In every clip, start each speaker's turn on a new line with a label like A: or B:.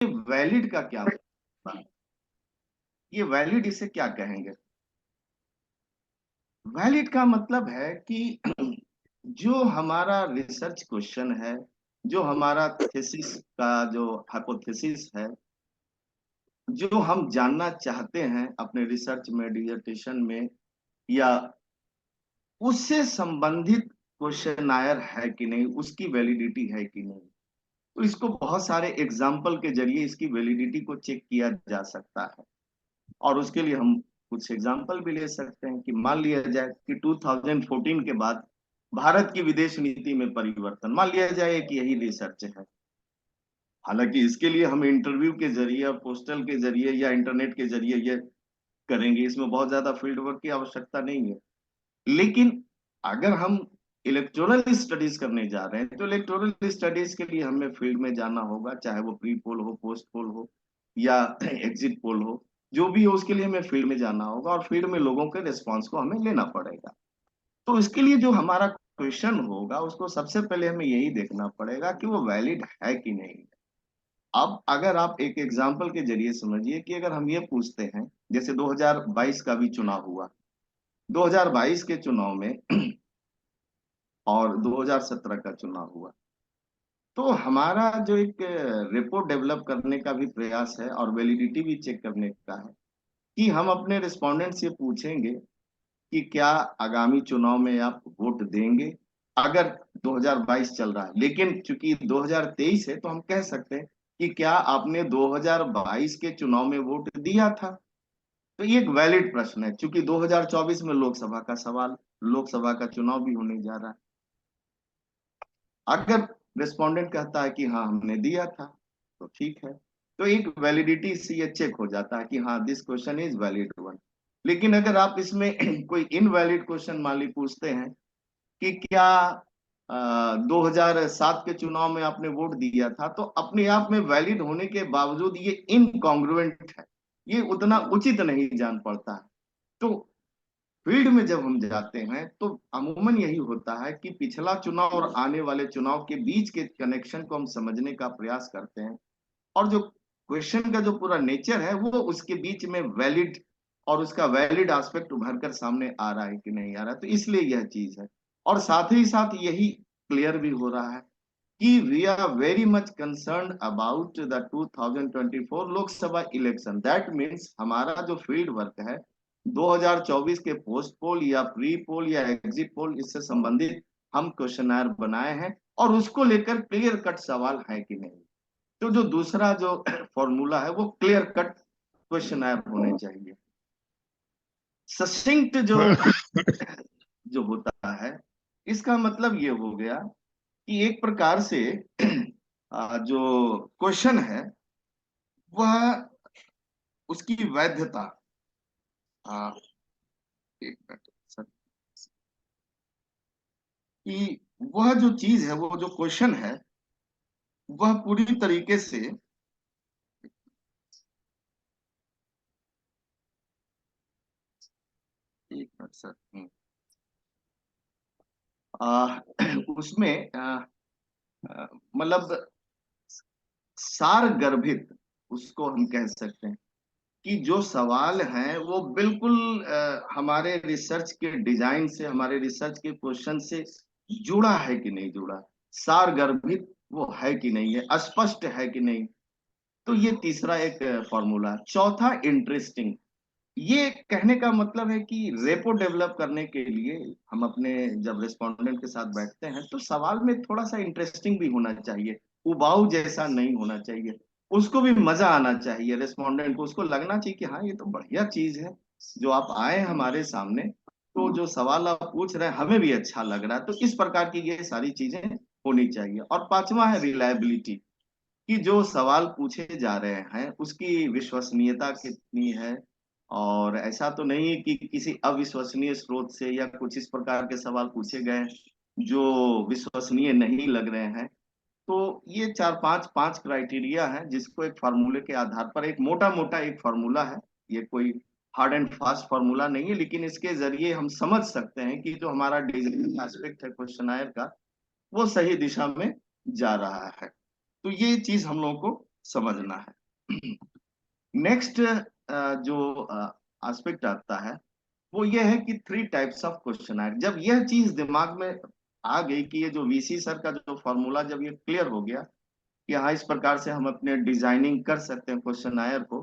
A: Valid का क्या मतलब है? ये वैलिड इसे क्या कहेंगे? वैलिड का मतलब है कि जो हमारा रिसर्च क्वेश्चन है, जो हमारा थीसिस का जो हाइपोथेसिस है, जो हम जानना चाहते हैं अपने रिसर्च में, डिसर्टेशन में, या उससे संबंधित क्वेश्चनायर है कि नहीं, उसकी वैलिडिटी है कि नहीं। तो इसको बहुत सारे एग्जाम्पल के जरिए इसकी वैलिडिटी को चेक किया जा सकता है। और उसके लिए हम कुछ एग्जाम्पल भी ले सकते हैं कि मान लिया जाए कि 2014 के बाद भारत की विदेश नीति में परिवर्तन, मान लिया जाए कि यही रिसर्च है। हालांकि इसके लिए हम इंटरव्यू के जरिए और पोस्टल के जरिए या इंटरनेट के जरिए ये करेंगे, इसमें बहुत ज्यादा फील्ड वर्क की आवश्यकता नहीं है। लेकिन अगर हम इलेक्टोरल स्टडीज करने जा रहे हैं तो इलेक्टोरल स्टडीज के लिए हमें फील्ड में जाना होगा, चाहे वो प्री पोल हो, पोस्ट पोल हो, या एग्जिट पोल हो। जो भी हो उसके लिए हमें फील्ड में जाना होगा और फील्ड में लोगों के रिस्पॉन्स को हमें लेना पड़ेगा। तो इसके लिए जो हमारा क्वेश्चन होगा उसको सबसे पहले हमें यही देखना पड़ेगा कि वो वैलिड है कि नहीं। अब अगर आप एक एग्जाम्पल के जरिए समझिए कि अगर हम ये पूछते हैं, जैसे 2022 का भी चुनाव हुआ, 2022 के चुनाव में और 2017 का चुनाव हुआ, तो हमारा जो एक रिपोर्ट डेवलप करने का भी प्रयास है और वैलिडिटी भी चेक करने का है कि हम अपने रिस्पोंडेंट से पूछेंगे कि क्या आगामी चुनाव में आप वोट देंगे। अगर 2022 चल रहा है, लेकिन चूंकि 2023 है तो हम कह सकते हैं कि क्या आपने 2022 के चुनाव में वोट दिया था। तो ये एक वैलिड प्रश्न है, चूंकि 2024 में लोकसभा का सवाल, लोकसभा का चुनाव भी होने जा रहा है। अगर रिस्पोंडेंट कहता है कि हाँ हमने दिया था, तो ठीक है। तो एक वैलिडिटी से ये चेक हो जाता है कि हाँ this question is valid one. लेकिन अगर आप इसमें कोई इनवैलिड क्वेश्चन मान ली पूछते हैं कि क्या 2007 के चुनाव में आपने वोट दिया था, तो अपने आप में वैलिड होने के बावजूद ये इनकॉन्ग्रुएंट है, ये उतना उचित नहीं जान पड़ता है। तो फील्ड में जब हम जाते हैं तो अमूमन यही होता है कि पिछला चुनाव और आने वाले चुनाव के बीच के कनेक्शन को हम समझने का प्रयास करते हैं, और जो क्वेश्चन का जो पूरा नेचर है वो उसके बीच में वैलिड और उसका वैलिड एस्पेक्ट उभर कर सामने आ रहा है कि नहीं आ रहा है। तो इसलिए यह चीज है। और साथ ही साथ यही क्लियर भी हो रहा है कि we are very much concern about the 2024 Lok Sabha election. That means हमारा जो फील्ड वर्क है 2024 के पोस्ट पोल या प्री पोल या एग्जिट पोल, इससे संबंधित हम क्वेश्चनर बनाए हैं और उसको लेकर क्लियर कट सवाल है कि नहीं। तो जो दूसरा जो फॉर्मूला है वो क्लियर कट क्वेश्चनर होने चाहिए। सशिंक्ट जो जो होता है, इसका मतलब ये हो गया कि एक प्रकार से जो क्वेश्चन है वह, उसकी वैधता, आ, एक मिनट सर, कि वह जो चीज है, वो जो क्वेश्चन है वह पूरी तरीके से, एक मिनट सर, उसमें मतलब सार गर्भित, उसको हम कह सकते हैं कि जो सवाल हैं वो बिल्कुल हमारे रिसर्च के डिजाइन से, हमारे रिसर्च के क्वेश्चन से जुड़ा है कि नहीं जुड़ा, सार गर्भित वो है कि नहीं है, स्पष्ट है कि नहीं। तो ये तीसरा एक फॉर्मूला है। चौथा इंटरेस्टिंग, ये कहने का मतलब है कि रेपो डेवलप करने के लिए हम अपने जब रेस्पोंडेंट के साथ बैठते हैं तो सवाल में थोड़ा सा इंटरेस्टिंग भी होना चाहिए, उबाऊ जैसा नहीं होना चाहिए। उसको भी मजा आना चाहिए, रेस्पोंडेंट को उसको लगना चाहिए कि हाँ ये तो बढ़िया चीज है जो आप आए हमारे सामने, तो जो सवाल आप पूछ रहे हैं हमें भी अच्छा लग रहा है। तो इस प्रकार की ये सारी चीजें होनी चाहिए। और पांचवा है रिलायबिलिटी, कि जो सवाल पूछे जा रहे हैं उसकी विश्वसनीयता कितनी है। और ऐसा तो नहीं है कि किसी अविश्वसनीय स्रोत से या कुछ इस प्रकार के सवाल पूछे गए जो विश्वसनीय नहीं लग रहे हैं। तो ये चार पांच पांच क्राइटेरिया है जिसको एक फार्मूले के आधार पर, एक मोटा मोटा एक फार्मूला है, ये कोई हार्ड एंड फास्ट फार्मूला नहीं है, लेकिन इसके जरिए हम समझ सकते हैं कि जो हमारा डिजाइन एस्पेक्ट है क्वेश्चनायर का वो सही दिशा में जा रहा है। तो ये चीज हम लोगों को समझना है। नेक्स्ट जो एस्पेक्ट आता है वो ये है कि थ्री टाइप्स ऑफ क्वेश्चन आयर। जब यह चीज दिमाग में आ गई कि ये जो वीसी सर का जो फॉर्मूला जब ये क्लियर हो गया कि हाँ इस प्रकार से हम अपने डिजाइनिंग कर सकते हैं क्वेश्चन आयर को,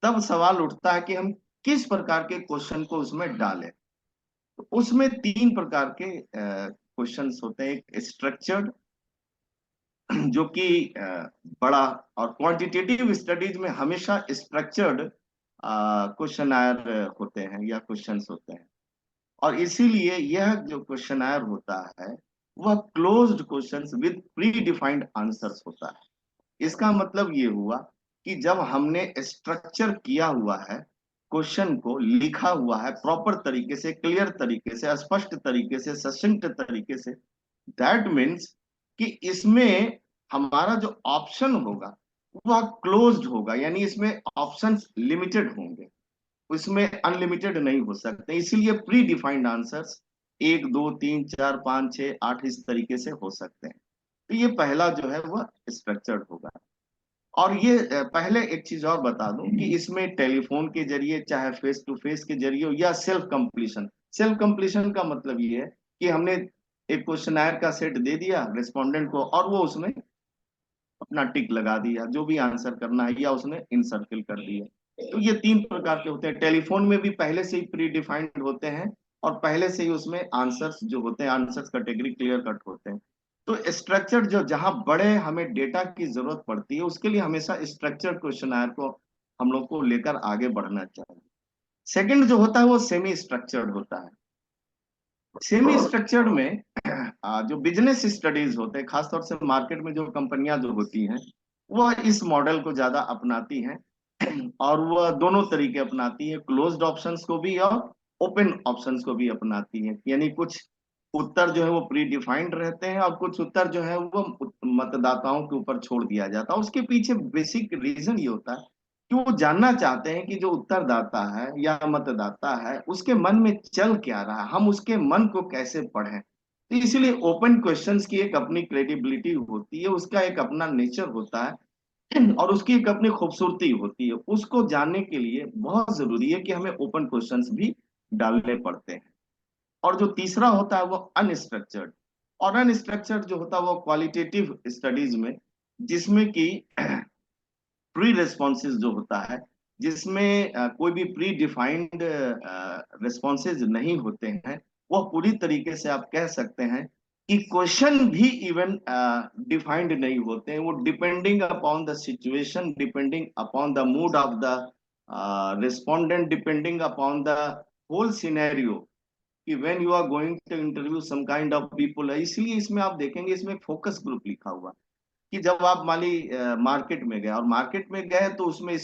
A: तब सवाल उठता है कि हम किस प्रकार के क्वेश्चन को उसमें डालें। तो उसमें तीन प्रकार के क्वेश्चंस होते हैं। एक स्ट्रक्चर्ड, जो कि बड़ा, और क्वांटिटेटिव स्टडीज में हमेशा स्ट्रक्चर्ड क्वेश्चन आयर होते हैं या क्वेश्चंस होते हैं। और इसीलिए यह जो क्वेश्चन आयर होता है वह closed questions with pre defined answers होता है। इसका मतलब ये हुआ कि जब हमने स्ट्रक्चर किया हुआ है, क्वेश्चन को लिखा हुआ है प्रॉपर तरीके से, क्लियर तरीके से, स्पष्ट तरीके से, सशक्त तरीके से, दैट मीन्स कि इसमें हमारा जो ऑप्शन होगा वह क्लोज्ड होगा, यानी इसमें ऑप्शंस लिमिटेड होंगे, इसमें अनलिमिटेड नहीं हो सकते। इसीलिए प्री डिफाइंड आंसर्स एक दो तीन चार पांच छह आठ इस तरीके से हो सकते हैं। तो ये पहला जो है वह स्ट्रक्चर्ड होगा। और ये पहले एक चीज और बता दूं कि इसमें टेलीफोन के जरिए, चाहे फेस टू फेस के जरिए हो, या सेल्फ कंप्लीशन। सेल्फ कंप्लीशन का मतलब ये है कि हमने एक क्वेश्चन का सेट दे दिया रिस्पोंडेंट को और वो उसमें अपना टिक लगा दिया जो भी आंसर करना है, या उसने इन सर्किल कर दिया। तो ये तीन प्रकार के होते हैं। टेलीफोन में भी पहले से ही प्री डिफाइंड होते हैं और पहले से ही उसमें आंसर्स जो होते हैं, आंसर्स कैटेगरी क्लियर कट होते हैं। तो स्ट्रक्चर जो, जहां बड़े हमें डेटा की जरूरत पड़ती है, उसके लिए हमेशा स्ट्रक्चर्ड क्वेश्चन आयर को हम लोग को लेकर आगे बढ़ना चाहिए। सेकंड जो होता है वो सेमी स्ट्रक्चर्ड होता है। सेमी स्ट्रक्चर्ड में जो बिजनेस स्टडीज होते हैं, खासतौर से मार्केट में जो कंपनियां जो होती हैं, वह इस मॉडल को ज्यादा अपनाती हैं। और वह दोनों तरीके अपनाती है, क्लोज्ड ऑप्शंस को भी और ओपन ऑप्शंस को भी अपनाती है। यानी कुछ उत्तर जो है वो प्री डिफाइंड रहते हैं और कुछ उत्तर जो है वो मतदाताओं के ऊपर छोड़ दिया जाता है। उसके पीछे बेसिक रीजन ये होता है कि वो जानना चाहते हैं कि जो उत्तरदाता है या मतदाता है उसके मन में चल क्या रहा है, हम उसके मन को कैसे पढ़ें। तो इसलिए ओपन क्वेश्चंस की एक अपनी क्रेडिबिलिटी होती है, उसका एक अपना नेचर होता है और उसकी एक अपनी खूबसूरती होती है। उसको जानने के लिए बहुत जरूरी है कि हमें ओपन क्वेश्चंस भी डालने पड़ते हैं। और जो तीसरा होता है वो अनस्ट्रक्चर्ड। और अनस्ट्रक्चर्ड जो होता है वो क्वालिटेटिव स्टडीज में, जिसमें कि प्री रिस्पॉन्सेज जो होता है, जिसमें कोई भी प्री डिफाइंड रिस्पॉन्सेज नहीं होते हैं। वह पूरी तरीके से आप कह सकते हैं कि क्वेश्चन भी इवन डिफाइंड नहीं होते हैं। वो depending upon the situation, depending upon the mood of the respondent, depending upon the whole scenario, कि when you are going to interview some kind of people. इसलिए इसमें आप देखेंगे इसमें फोकस ग्रुप लिखा हुआ कि जब आप माली मार्केट में गए और मार्केट में गए तो उसमें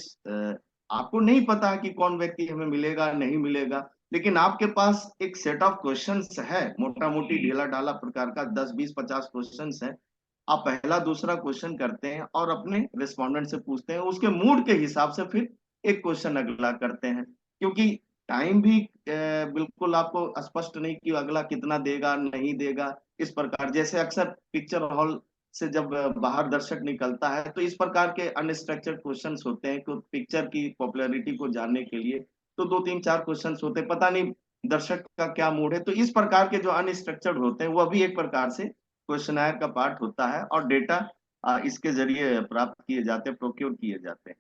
A: आपको नहीं पता कि कौन व्यक्ति हमें मिलेगा नहीं मिलेगा, लेकिन आपके पास एक सेट ऑफ क्वेश्चंस है, मोटा मोटी ढीला ढाला प्रकार का 10 20 50 क्वेश्चंस है। आप पहला दूसरा क्वेश्चन करते हैं और अपने रिस्पोंडेंट से पूछते हैं, उसके मूड के हिसाब से फिर एक क्वेश्चन अगला करते हैं। क्योंकि टाइम भी बिल्कुल आपको स्पष्ट नहीं कि अगला कितना देगा नहीं देगा। इस प्रकार जैसे अक्सर पिक्चर हॉल से जब बाहर दर्शक निकलता है तो इस प्रकार के अनस्ट्रक्चर्ड क्वेश्चंस होते हैं कि पिक्चर की पॉपुलैरिटी को जानने के लिए तो दो तीन चार क्वेश्चंस होते हैं, पता नहीं दर्शक का क्या मूड है। तो इस प्रकार के जो अनस्ट्रक्चर्ड होते हैं वह भी एक प्रकार से क्वेश्चनायर का पार्ट होता है और डेटा इसके जरिए प्राप्त किए जाते हैं, प्रोक्योर किए जाते हैं।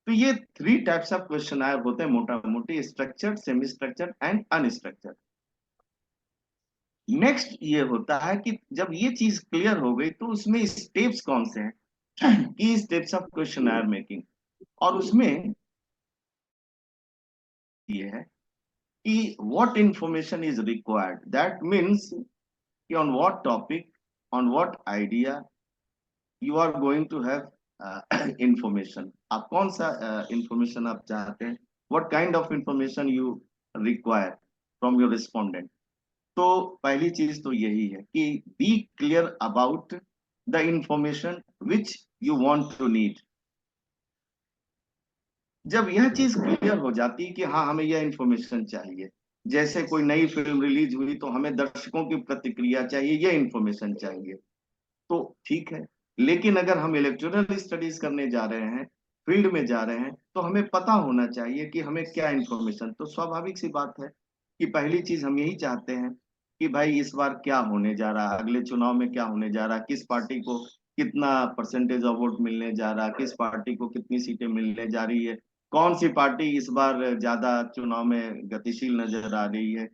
A: तो ये थ्री टाइप्स ऑफ क्वेश्चनायर होते हैं मोटा मोटी, structured, semi structured and unstructured. Next ये होता है कि जब ये चीज क्लियर हो गई तो उसमें स्टेप्स कौन से हैं, की स्टेप्स ऑफ क्वेश्चनर मेकिंग। और उसमें ये है कि what information is required, that means कि on what topic, on what idea you are going to have information. आप कौन सा इंफॉर्मेशन आप चाहते हैं, what kind of information you require from your respondent. तो पहली चीज तो यही है कि be clear about the information which you want to need. जब यह चीज क्लियर हो जाती है कि हाँ हमें यह इंफॉर्मेशन चाहिए, जैसे कोई नई फिल्म रिलीज हुई तो हमें दर्शकों की प्रतिक्रिया चाहिए, यह इंफॉर्मेशन चाहिए, तो ठीक है। लेकिन अगर हम इलेक्टोरल स्टडीज करने जा रहे हैं, फील्ड में जा रहे हैं, तो हमें पता होना चाहिए कि हमें क्या इंफॉर्मेशन। तो स्वाभाविक सी बात है कि पहली चीज हम यही चाहते हैं कि भाई इस बार क्या होने जा रहा है, अगले चुनाव में क्या होने जा रहा है, किस पार्टी को कितना परसेंटेज ऑफ वोट मिलने जा रहा है, किस पार्टी को कितनी सीटें मिलने जा रही है, कौन सी पार्टी इस बार ज्यादा चुनाव में गतिशील नजर आ रही है,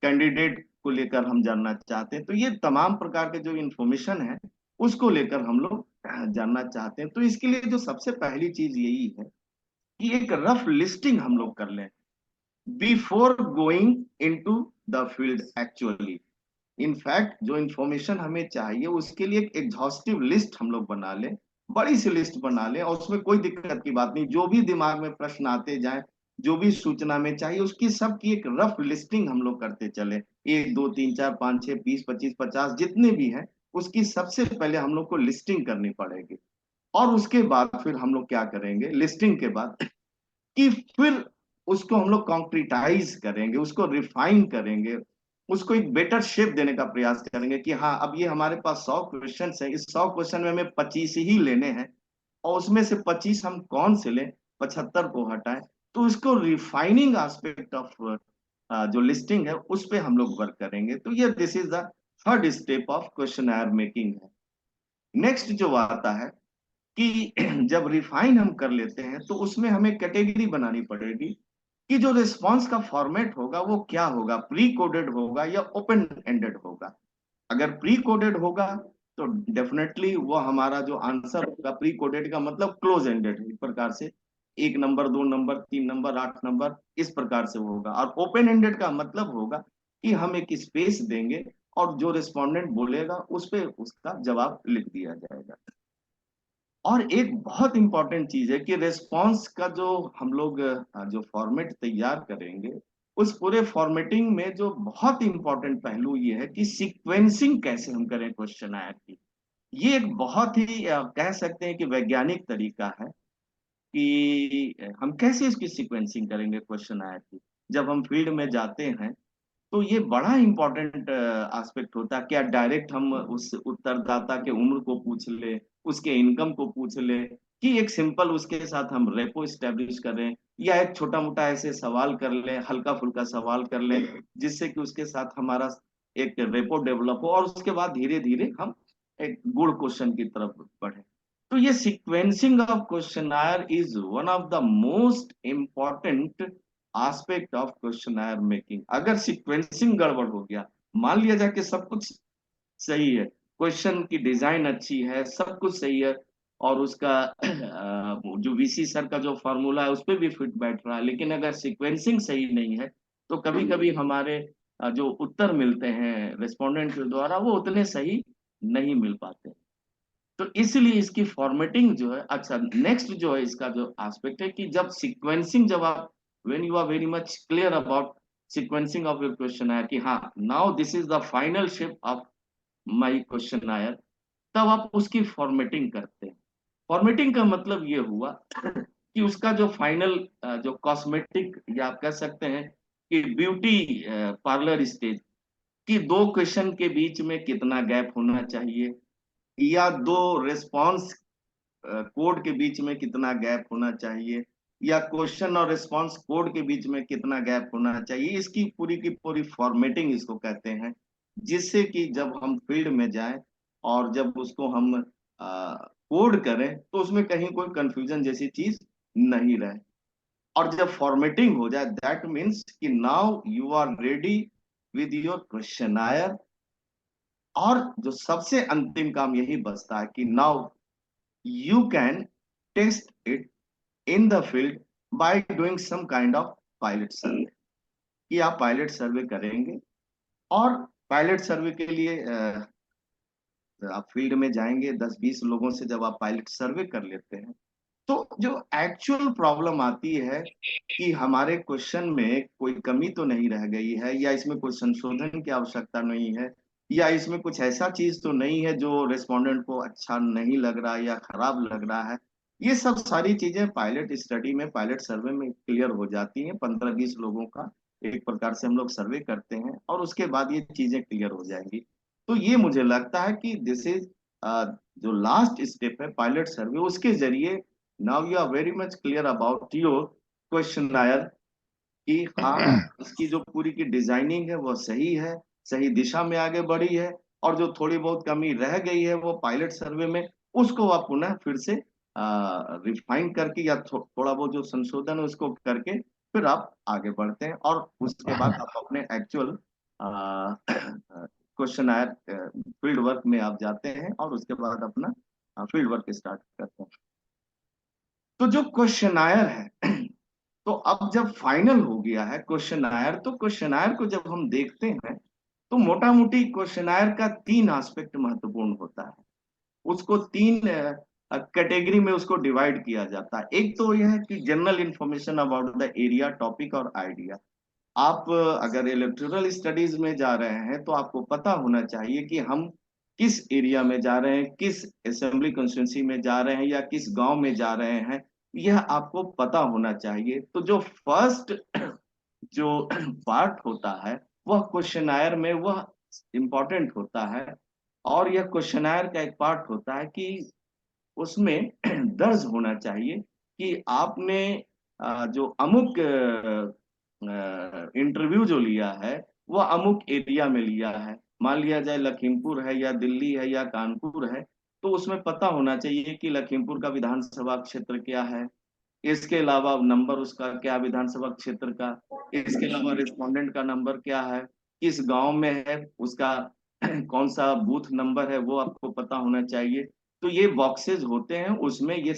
A: कैंडिडेट को लेकर हम जानना चाहते हैं। तो ये तमाम प्रकार के जो इंफॉर्मेशन है उसको लेकर हम लोग जानना चाहते हैं। तो इसके लिए जो सबसे पहली चीज यही है कि एक रफ लिस्टिंग हम लोग कर लें before going into the field actually. In fact जो इंफॉर्मेशन हमें चाहिए उसके लिए एक एग्जॉस्टिव लिस्ट हम लोग बना लें, बड़ी सी लिस्ट बना लें, और उसमें कोई दिक्कत की बात नहीं, जो भी दिमाग में प्रश्न आते जाए, जो भी सूचना में चाहिए उसकी सब की एक रफ लिस्टिंग हम लोग करते चले। एक दो तीन चार पाँच छह 20 25 50 जितने भी हैं, उसकी सबसे पहले हम लोग को लिस्टिंग करनी पड़ेगी। और उसके बाद फिर हम लोग क्या करेंगे लिस्टिंग के बाद कि फिर उसको हम लोग कॉन्क्रिटाइज करेंगे, उसको रिफाइन करेंगे, उसको एक बेटर शेप देने का प्रयास करेंगे कि हाँ अब ये हमारे पास 100 क्वेश्चन है, इस 100 क्वेश्चन में हमें 25 ही लेने हैं, और उसमें से 25 हम कौन से लें, 75 को हटाएं। तो इसको रिफाइनिंग एस्पेक्ट ऑफ जो लिस्टिंग है उस पे हम लोग वर्क करेंगे। तो ये this is the third step of question making है। नेक्स्ट जो आता है कि जब रिफाइन हम कर लेते हैं तो उसमें हमें कैटेगरी बनानी पड़ेगी कि जो रिस्पांस का फॉर्मेट होगा वो क्या होगा, प्री कोडेड होगा या ओपन एंडेड होगा। अगर प्री कोडेड होगा तो डेफिनेटली वो हमारा जो आंसर होगा, प्री कोडेड का मतलब क्लोज एंडेड इस प्रकार से, 1 नंबर 2 नंबर 3 नंबर 8 नंबर इस प्रकार से होगा। और ओपन एंडेड का मतलब होगा कि हम एक स्पेस देंगे और जो रिस्पोंडेंट बोलेगा उस पे उसका जवाब लिख दिया जाएगा। और एक बहुत इंपॉर्टेंट चीज है कि रेस्पॉन्स का जो हम लोग जो फॉर्मेट तैयार करेंगे, उस पूरे फॉर्मेटिंग में जो बहुत इंपॉर्टेंट पहलू ये है कि सीक्वेंसिंग कैसे हम करें क्वेश्चन आयर की। ये एक बहुत ही कह सकते हैं कि वैज्ञानिक तरीका है कि हम कैसे इसकी सीक्वेंसिंग करेंगे क्वेश्चन आयर की। जब हम फील्ड में जाते हैं तो ये बड़ा इंपॉर्टेंट एस्पेक्ट होता है। क्या डायरेक्ट हम उस उत्तरदाता के उम्र को पूछ ले, उसके इनकम को पूछ ले, कि एक सिंपल उसके साथ हम रेपो स्टैब्लिश करें, या एक छोटा मोटा ऐसे सवाल कर ले, हल्का फुल्का सवाल कर ले, जिससे कि उसके साथ हमारा एक रेपो डेवलप हो और उसके बाद धीरे धीरे हम एक गुड क्वेश्चन की तरफ बढ़े। तो ये sequencing of questionnaire is one of the most important aspect of questionnaire making. अगर सीक्वेंसिंग गड़बड़ हो गया, मान लिया जाए कि सब कुछ सही है, क्वेश्चन की डिजाइन अच्छी है, सब कुछ सही है, और उसका जो वीसी सर का जो फॉर्मूला है उस पर भी फिट बैठ रहा है, लेकिन अगर सीक्वेंसिंग सही नहीं है तो कभी कभी हमारे जो उत्तर मिलते हैं रेस्पोंडेंट के द्वारा वो उतने सही नहीं मिल पाते। तो इसलिए इसकी फॉर्मेटिंग जो है, अच्छा नेक्स्ट जो है इसका जो एस्पेक्ट है कि जब सीक्वेंसिंग, जब आप when you are very much clear about sequencing of your questionnaire कि हाँ now this is the final shape of my questionnaire, तब आप उसकी फॉर्मेटिंग करते हैं। फॉर्मेटिंग का मतलब ये हुआ कि उसका जो फाइनल जो कॉस्मेटिक या आप कह सकते हैं कि ब्यूटी पार्लर स्टेज, कि दो क्वेश्चन के बीच में कितना गैप होना चाहिए, या दो रिस्पॉन्स कोड के बीच में कितना गैप होना चाहिए, या क्वेश्चन और रिस्पॉन्स कोड के बीच में कितना गैप होना चाहिए, इसकी पूरी की पूरी फॉर्मेटिंग इसको कहते हैं। जिससे कि जब हम फील्ड में जाएं और जब उसको हम कोड करें तो उसमें कहीं कोई कंफ्यूजन जैसी चीज नहीं रहे। और जब फॉर्मेटिंग हो जाए दैट मीन्स कि now you are ready with your questionnaire. और जो सबसे अंतिम काम यही बचता है कि now you can test it in the field by doing some kind of pilot survey। कि आप पायलट सर्वे करेंगे, और पायलट सर्वे के लिए आप फील्ड में जाएंगे, 10 20 लोगों से जब आप पायलट सर्वे कर लेते हैं तो जो एक्चुअल प्रॉब्लम आती है कि हमारे क्वेश्चन में कोई कमी तो नहीं रह गई है, या इसमें कोई संशोधन की आवश्यकता नहीं है, या इसमें कुछ ऐसा चीज तो नहीं है जो रेस्पोंडेंट को अच्छा नहीं लग रहा है या खराब लग रहा है। ये सब सारी चीजें पायलट स्टडी में, पायलट सर्वे में क्लियर हो जाती हैं। 15 20 लोगों का एक प्रकार से हम लोग सर्वे करते हैं और उसके बाद ये चीजें क्लियर हो जाएंगी। तो ये मुझे लगता है कि दिस इज जो लास्ट स्टेप है पायलट सर्वे, उसके जरिए now you are very much clear about your questionnaire कि हाँ, इसकी जो पूरी की डिजाइनिंग है वो सही है, सही दिशा में आगे बढ़ी है, और जो थोड़ी बहुत कमी रह गई है वो पायलट सर्वे में, उसको आप पुनः फिर से रिफाइन करके या थोड़ा बहुत जो संशोधन है उसको करके फिर आप आगे बढ़ते हैं, और उसके बाद आप अपने एक्चुअल क्वेश्चन आयर फील्ड वर्क में आप जाते हैं, और उसके बाद अपना फील्ड वर्क स्टार्ट करते हैं। तो जो क्वेश्चन आयर है तो अब जब फाइनल हो गया है क्वेश्चन आयर, तो क्वेश्चन आयर को जब हम देखते हैं तो मोटा मोटी क्वेश्चन आयर का तीन एस्पेक्ट महत्वपूर्ण होता है। उसको तीन कैटेगरी में उसको डिवाइड किया जाता है। एक तो यह है कि general information about the area, topic और आइडिया। आप अगर इलेक्टोरल स्टडीज में जा रहे हैं तो आपको पता होना चाहिए कि हम किस एरिया में जा रहे हैं, किस असेंबली कॉन्स्टिट्यूंसी में जा रहे हैं, या किस गांव में जा रहे हैं, यह आपको पता होना चाहिए। तो जो फर्स्ट जो पार्ट होता है वह क्वेश्चनायर में वह इम्पोर्टेंट होता है। और यह क्वेश्चनायर का एक पार्ट होता है कि उसमें दर्ज होना चाहिए कि आपने जो अमुक इंटरव्यू जो लिया है वह अमुक एरिया में लिया है। मान लिया जाए लखीमपुर है या दिल्ली है या कानपुर है, तो उसमें पता होना चाहिए कि लखीमपुर का विधानसभा क्षेत्र क्या है, इसके अलावा नंबर उसका क्या विधानसभा क्षेत्र का, इसके अलावा रिस्पोंडेंट का नंबर क्या है, किस गांव में है उसका कौन सा बूथ नंबर है, वो आपको पता होना चाहिए। तो ये बॉक्सेस होते हैं, उसमें ये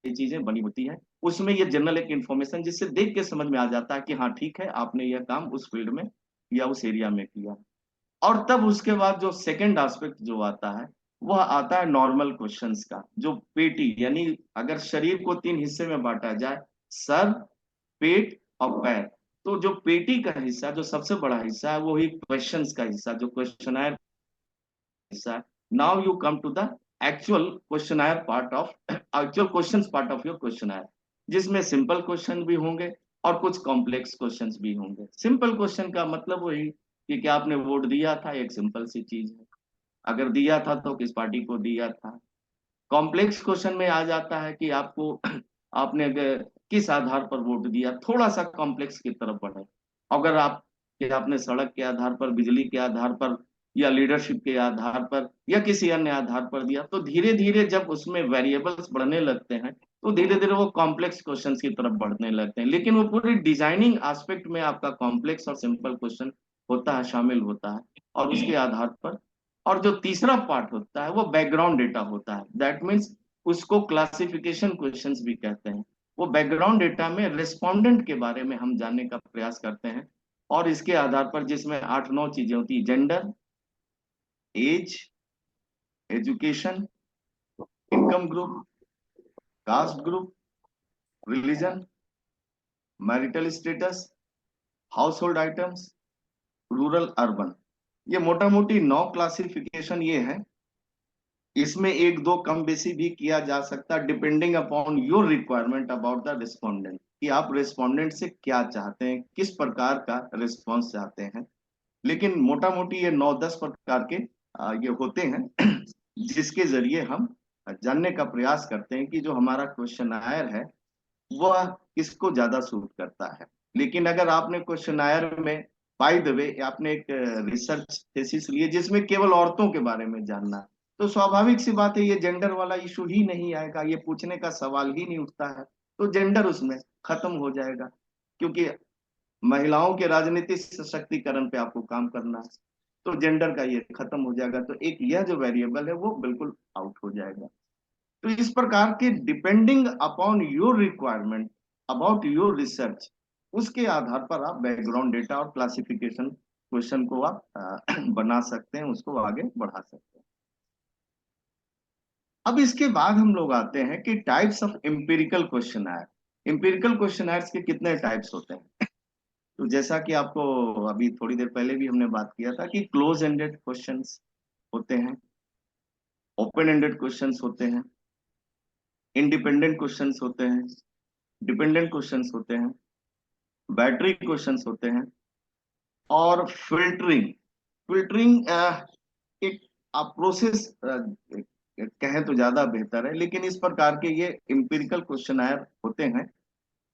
A: चीजें बनी होती हैं, उसमें ये जनरल एक इंफॉर्मेशन जिससे देख के समझ में आ जाता है कि हाँ ठीक है, आपने यह काम उस फील्ड में या उस एरिया में किया। और तब उसके बाद जो सेकंड एस्पेक्ट जो आता है वह आता है नॉर्मल क्वेश्चंस का, जो पेटी, यानी अगर शरीर को तीन हिस्से में बांटा जाए, सर, पेट और पैर, तो जो पेटी का हिस्सा जो सबसे बड़ा हिस्सा है वो ही क्वेश्चंस का हिस्सा, जो क्वेश्चनायर हिस्सा है। Now you come to the actual questionnaire part of actual questions part of your questionnaire, जिसमें सिंपल क्वेश्चन भी होंगे और कुछ कॉम्प्लेक्स क्वेश्चंस भी होंगे। सिंपल क्वेश्चन का मतलब वही कि क्या आपने वोट दिया था, एक सिंपल सी चीज है। अगर दिया था तो किस पार्टी को दिया था। कॉम्प्लेक्स क्वेश्चन में आ जाता है कि आपको आपने अगर किस आधार पर वोट दिया, थोड़ा सा कॉम्प्लेक्स की तरफ बढ़े। अगर आप कि आपने सड़क के आधार पर, बिजली के आधार पर, या लीडरशिप के आधार पर, या किसी अन्य आधार पर दिया, तो धीरे धीरे जब उसमें वेरिएबल्स बढ़ने लगते हैं तो धीरे धीरे वो कॉम्प्लेक्स क्वेश्चंस की तरफ बढ़ने लगते हैं। लेकिन वो पूरी डिजाइनिंग एस्पेक्ट में आपका कॉम्प्लेक्स और सिंपल क्वेश्चन होता है, शामिल होता है। और उसके आधार पर, और जो तीसरा पार्ट होता है वो बैकग्राउंड डेटा होता है। दैट मीन्स उसको क्लासिफिकेशन क्वेश्चंस भी कहते हैं। वो बैकग्राउंड डेटा में रिस्पोंडेंट के बारे में हम जानने का प्रयास करते हैं, और इसके आधार पर जिसमें 8-9 चीजें होती है: gender, age, education, income group, caste group, religion, marital status, household items, rural urban. ये मोटा मोटी 9 क्लासिफिकेशन ये है। इसमें एक दो कम बेसी भी किया जा सकता है, depending upon your requirement about the respondent, कि आप रिस्पोंडेंट से क्या चाहते हैं, किस प्रकार का रिस्पॉन्स चाहते हैं। लेकिन मोटा मोटी ये 9-10 प्रकार के ये होते हैं जिसके जरिए हम जानने का प्रयास करते हैं कि जो हमारा क्वेश्चन आयर है वह किसको ज्यादा सूट करता है। लेकिन अगर आपने क्वेश्चन आयर में, बाय द वे, आपने एक रिसर्च थीसिस लिए जिसमें केवल औरतों के बारे में जानना है, तो स्वाभाविक सी बात है ये जेंडर वाला इशू ही नहीं आएगा, ये पूछने का सवाल ही नहीं उठता है। तो जेंडर उसमें खत्म हो जाएगा, क्योंकि महिलाओं के राजनीतिक सशक्तिकरण पे आपको काम करना है। तो जेंडर का ये खत्म हो जाएगा, तो एक यह जो वेरिएबल है वो बिल्कुल आउट हो जाएगा। तो इस प्रकार के depending upon your requirement about your research, उसके आधार पर आप बैकग्राउंड डेटा और क्लासिफिकेशन क्वेश्चन को आप बना सकते हैं, उसको आगे बढ़ा सकते हैं। अब इसके बाद हम लोग आते हैं कि types of empirical questionnaire. Empirical questionnaires के कितने टाइप्स होते हैं? तो जैसा कि आपको अभी थोड़ी देर पहले भी हमने बात किया था कि क्लोज एंडेड क्वेश्चंस होते हैं, ओपन एंडेड क्वेश्चंस होते हैं, इंडिपेंडेंट क्वेश्चंस होते हैं, डिपेंडेंट क्वेश्चंस होते हैं, बैटरी क्वेश्चंस होते हैं, और फिल्टरिंग। फिल्टरिंग एक प्रोसेस कहें तो ज्यादा बेहतर है, लेकिन इस प्रकार के ये इम्पिरिकल क्वेश्चनायर होते हैं।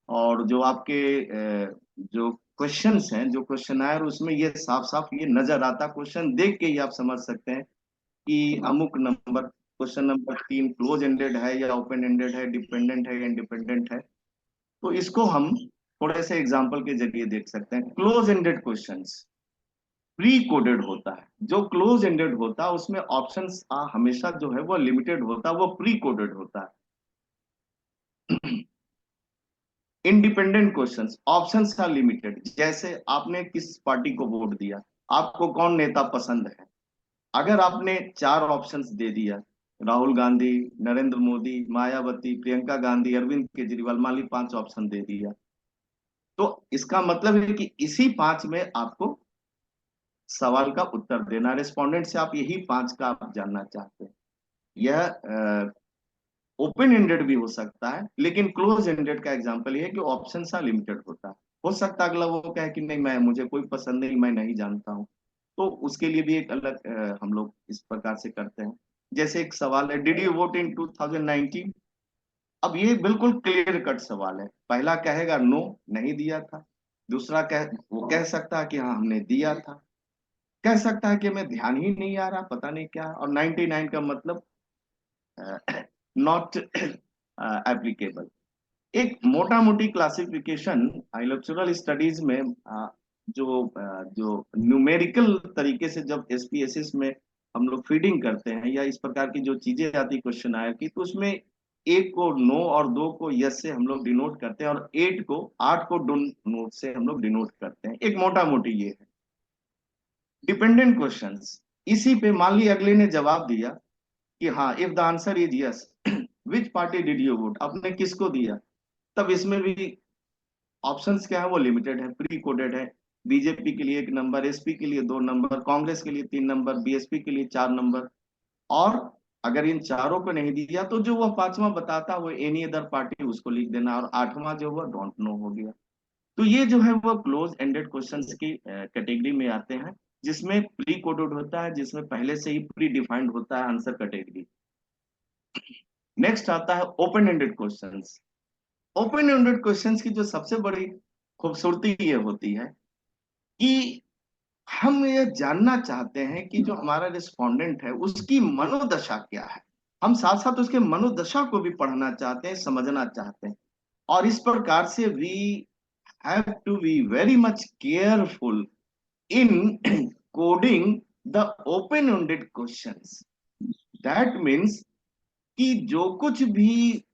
A: और जो आपके जो क्वेश्चंस हैं, जो क्वेश्चनायर, उसमें ये साफ साफ ये नजर आता, क्वेश्चन देख के ही आप समझ सकते हैं कि अमुक number, question number 3 close ended है या ओपन एंडेड है, डिपेंडेंट है या इंडिपेंडेंट है। तो इसको हम थोड़े से एग्जाम्पल के जरिए देख सकते हैं। Close ended questions pre coded होता है। जो क्लोज एंडेड होता है उसमें ऑप्शंस हमेशा जो है वो लिमिटेड होता है, वो प्री कोडेड होता है। Independent questions, options are limited. जैसे आपने किस पार्टी को वोट दिया, आपको कौन नेता पसंद है, अगर आपने 4 ऑप्शंस दे दिया, राहुल गांधी, नरेंद्र मोदी, मायावती, प्रियंका गांधी, अरविंद केजरीवाल, मान ली 5 ऑप्शन दे दिया, तो इसका मतलब है कि इसी 5 में आपको सवाल का उत्तर देना। रेस्पोंडेंट से आप यही 5 का आप जानना चाहते हैं। यह ओपन एंडेड भी हो सकता है, लेकिन क्लोज एंडेड का एग्जांपल ये है कि ऑप्शन सा लिमिटेड होता है। हो सकता है अगला वो कहे कि नहीं, मैं, मुझे कोई पसंद नहीं, मैं नहीं जानता हूँ। तो उसके लिए भी एक अलग हम लोग इस प्रकार से करते हैं। जैसे एक सवाल है, डिड यू वोट इन 2019? अब ये बिल्कुल क्लियर कट सवाल है। पहला कहेगा नो, नहीं दिया था। दूसरा वो कह सकता है कि हाँ हमने दिया था। कह सकता है कि मैं ध्यान ही नहीं आ रहा, पता नहीं क्या। और 99 का मतलब नॉट एप्लीकेबल। एक मोटा मोटी क्लासिफिकेशन इलेक्टोरल स्टडीज में जो न्यूमेरिकल तरीके से जब एसपीएसएस में हम लोग फीडिंग करते हैं, या इस प्रकार की जो चीजें आती क्वेश्चन आयर की, तो उसमें एक को नो और दो को यस से हम लोग डिनोट करते हैं, और 8 को डोंट नोट से हम लोग डिनोट करते हैं। एक मोटा मोटी ये है। डिपेंडेंट क्वेश्चंस, इसी पे मान ली अगले ने जवाब दिया कि हाँ, if the answer is yes, which party did you won't, आपने किसको दिया, तब इसमें भी ऑप्शंस क्या है, वो लिमिटेड है, प्री कोडेड है। बीजेपी के लिए 1 नंबर, एसपी के लिए 2 नंबर, कांग्रेस के लिए 3 नंबर, बीएसपी के लिए 4 नंबर। और अगर इन चारों को नहीं दिया तो जो वह 5वां बताता वो एनी अदर पार्टी, उसको लिख देना, और 8वां जो वो डोंट नो हो गया। तो ये जो है वो क्लोज एंडेड क्वेश्चंस की कैटेगरी में आते हैं, जिसमें प्री कोडेड होता है, जिसमें पहले से ही प्री डिफाइंड होता है आंसर कैटेगरी। नेक्स्ट आता है open ended questions. Open ended questions की जो सबसे बड़ी खूबसूरती ये होती है कि हम ये जानना चाहते हैं कि जो हमारा रिस्पोंडेंट है उसकी मनोदशा क्या है। हम साथ साथ उसके मनोदशा को भी पढ़ना चाहते हैं, समझना चाहते हैं। और इस प्रकार से we have to be very much careful in coding the open ended questions. That means कि जो कुछ भी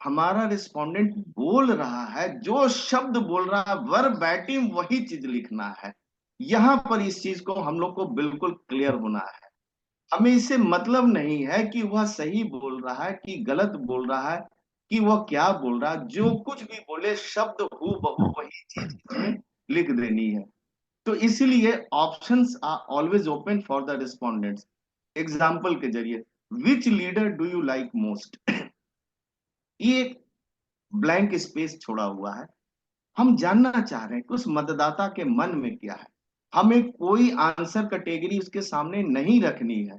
A: हमारा रिस्पोंडेंट बोल रहा है, जो शब्द बोल रहा है, वर्बैटिम वही चीज लिखना है। यहां पर इस चीज को हम लोग को बिल्कुल क्लियर होना है। हमें इससे मतलब नहीं है कि वह सही बोल रहा है कि गलत बोल रहा है, कि वह क्या बोल रहा है। जो कुछ भी बोले, शब्द हु बहू वही चीज इसमें लिख देनी है। तो इसीलिए options are always open for the respondents. Example के जरिए, which leader do you like most, ये एक ब्लैंक स्पेस छोड़ा हुआ है। हम जानना चाह रहे हैं कि उस मतदाता के मन में क्या है। हमें कोई आंसर कैटेगरी उसके सामने नहीं रखनी है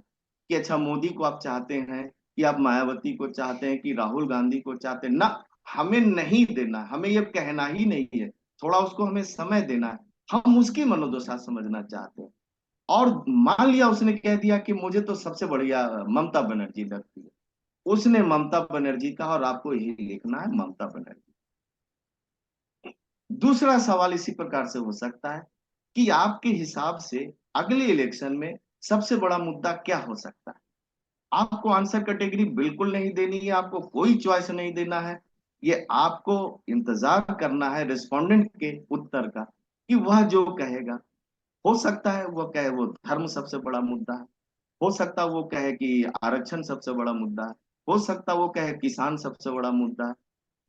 A: कि अच्छा मोदी को आप चाहते हैं, कि आप मायावती को चाहते हैं, कि राहुल गांधी को चाहते हैं ना। हमें नहीं देना, हमें ये कहना ही नहीं है। थोड़ा उसको हमें समय देना है। हम उसकी मनोदशा समझना चाहते हैं। और मान लिया उसने कह दिया कि मुझे तो सबसे बढ़िया ममता बनर्जी लगती है, उसने ममता बनर्जी कहा, और आपको यही लिखना है ममता बनर्जी। दूसरा सवाल इसी प्रकार से हो सकता है कि आपके हिसाब से अगले इलेक्शन में सबसे बड़ा मुद्दा क्या हो सकता है। आपको आंसर कैटेगरी बिल्कुल नहीं देनी है, आपको कोई चॉइस नहीं देना है। ये आपको इंतजार करना है रिस्पोंडेंट के उत्तर का, कि वह जो कहेगा। हो सकता है वो कहे वो धर्म सबसे बड़ा मुद्दा है, हो सकता है वो कहे कि आरक्षण सबसे बड़ा मुद्दा है, हो सकता है वो कहे किसान सबसे बड़ा मुद्दा है।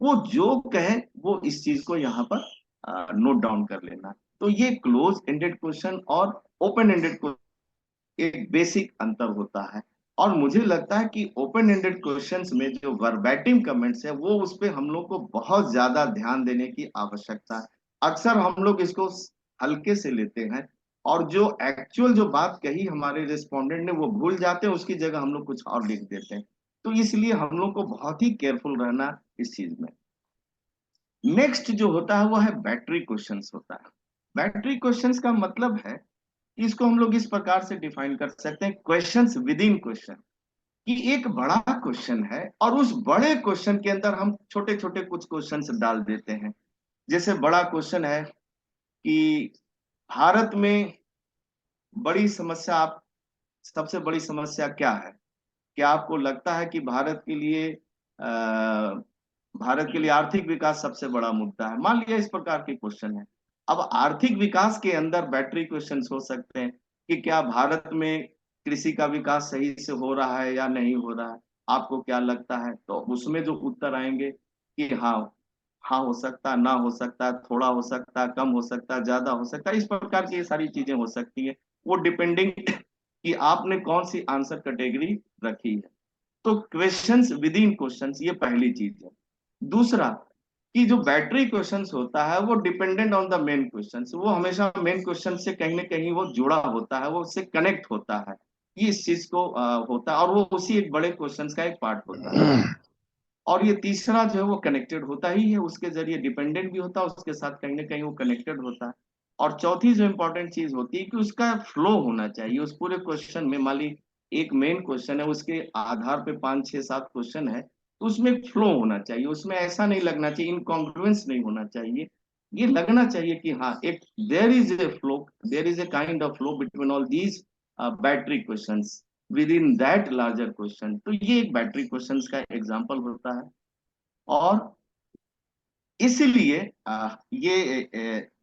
A: वो जो कहे वो इस चीज को यहाँ पर नोट डाउन कर लेना। तो ये क्लोज एंडेड क्वेश्चन और ओपन एंडेड क्वेश्चन एक बेसिक अंतर होता है। और मुझे लगता है कि ओपन एंडेड क्वेश्चंस में जो वर्बैटिम कमेंट्स है, वो उस पे हम लोग को बहुत ज्यादा ध्यान देने की आवश्यकता है। अक्सर हम लोग इसको हल्के से लेते हैं, और जो एक्चुअल जो बात कही हमारे रिस्पोंडेंट ने वो भूल जाते हैं, उसकी जगह हम लोग कुछ और लिख देते हैं। तो इसलिए हम लोग को बहुत ही केयरफुल रहना इस चीज में। नेक्स्ट जो होता है वो है बैटरी क्वेश्चंस होता है। बैटरी क्वेश्चंस का मतलब है, इसको हम लोग इस प्रकार से डिफाइन कर सकते हैं, क्वेश्चंस विद इन क्वेश्चन। कि एक बड़ा क्वेश्चन है और उस बड़े क्वेश्चन के अंदर हम छोटे छोटे कुछ क्वेश्चंस डाल देते हैं। जैसे बड़ा क्वेश्चन है कि भारत में बड़ी समस्या, आप सबसे बड़ी समस्या क्या है? क्या आपको लगता है कि भारत के लिए आर्थिक विकास सबसे बड़ा मुद्दा है? मान लिया इस प्रकार के क्वेश्चन है। अब आर्थिक विकास के अंदर बैटरी क्वेश्चंस हो सकते हैं कि क्या भारत में कृषि का विकास सही से हो रहा है या नहीं हो रहा है, आपको क्या लगता है? तो उसमें जो उत्तर आएंगे कि हाँ, हाँ हो सकता है, ना हो सकता है, थोड़ा हो सकता है, कम हो सकता है, ज्यादा हो सकता है, इस प्रकार की ये सारी चीजें हो सकती है। वो डिपेंडिंग कि आपने कौन सी आंसर कैटेगरी रखी है। तो क्वेश्चंस विद इन क्वेश्चंस, ये पहली चीज है। दूसरा, कि जो बैटरी क्वेश्चंस होता है वो dependent on the main questions, वो हमेशा मेन क्वेश्चन से कहीं ना कहीं वो जुड़ा होता है, वो उससे कनेक्ट होता है। ये इस चीज को होता है, और वो उसी एक बड़े क्वेश्चंस का एक पार्ट होता है। और ये तीसरा जो है वो कनेक्टेड होता ही है, उसके जरिए डिपेंडेंट भी होता है, उसके साथ कहीं ना कहीं वो कनेक्टेड होता है। और चौथी जो इंपॉर्टेंट चीज होती है कि उसका फ्लो होना चाहिए उस पूरे क्वेश्चन में। मान ली एक मेन क्वेश्चन है, उसके आधार पे 5 6 7 क्वेश्चन है, तो उसमें एक फ्लो होना चाहिए, उसमें ऐसा नहीं लगना चाहिए, इनकॉन्ग्रुएंस नहीं होना चाहिए। ये लगना चाहिए कि हाँ, एक there is a flow, there is a kind of flow between all these battery questions within that larger question. तो ये एक बैटरी क्वेश्चंस का एग्जाम्पल होता है। और इसलिए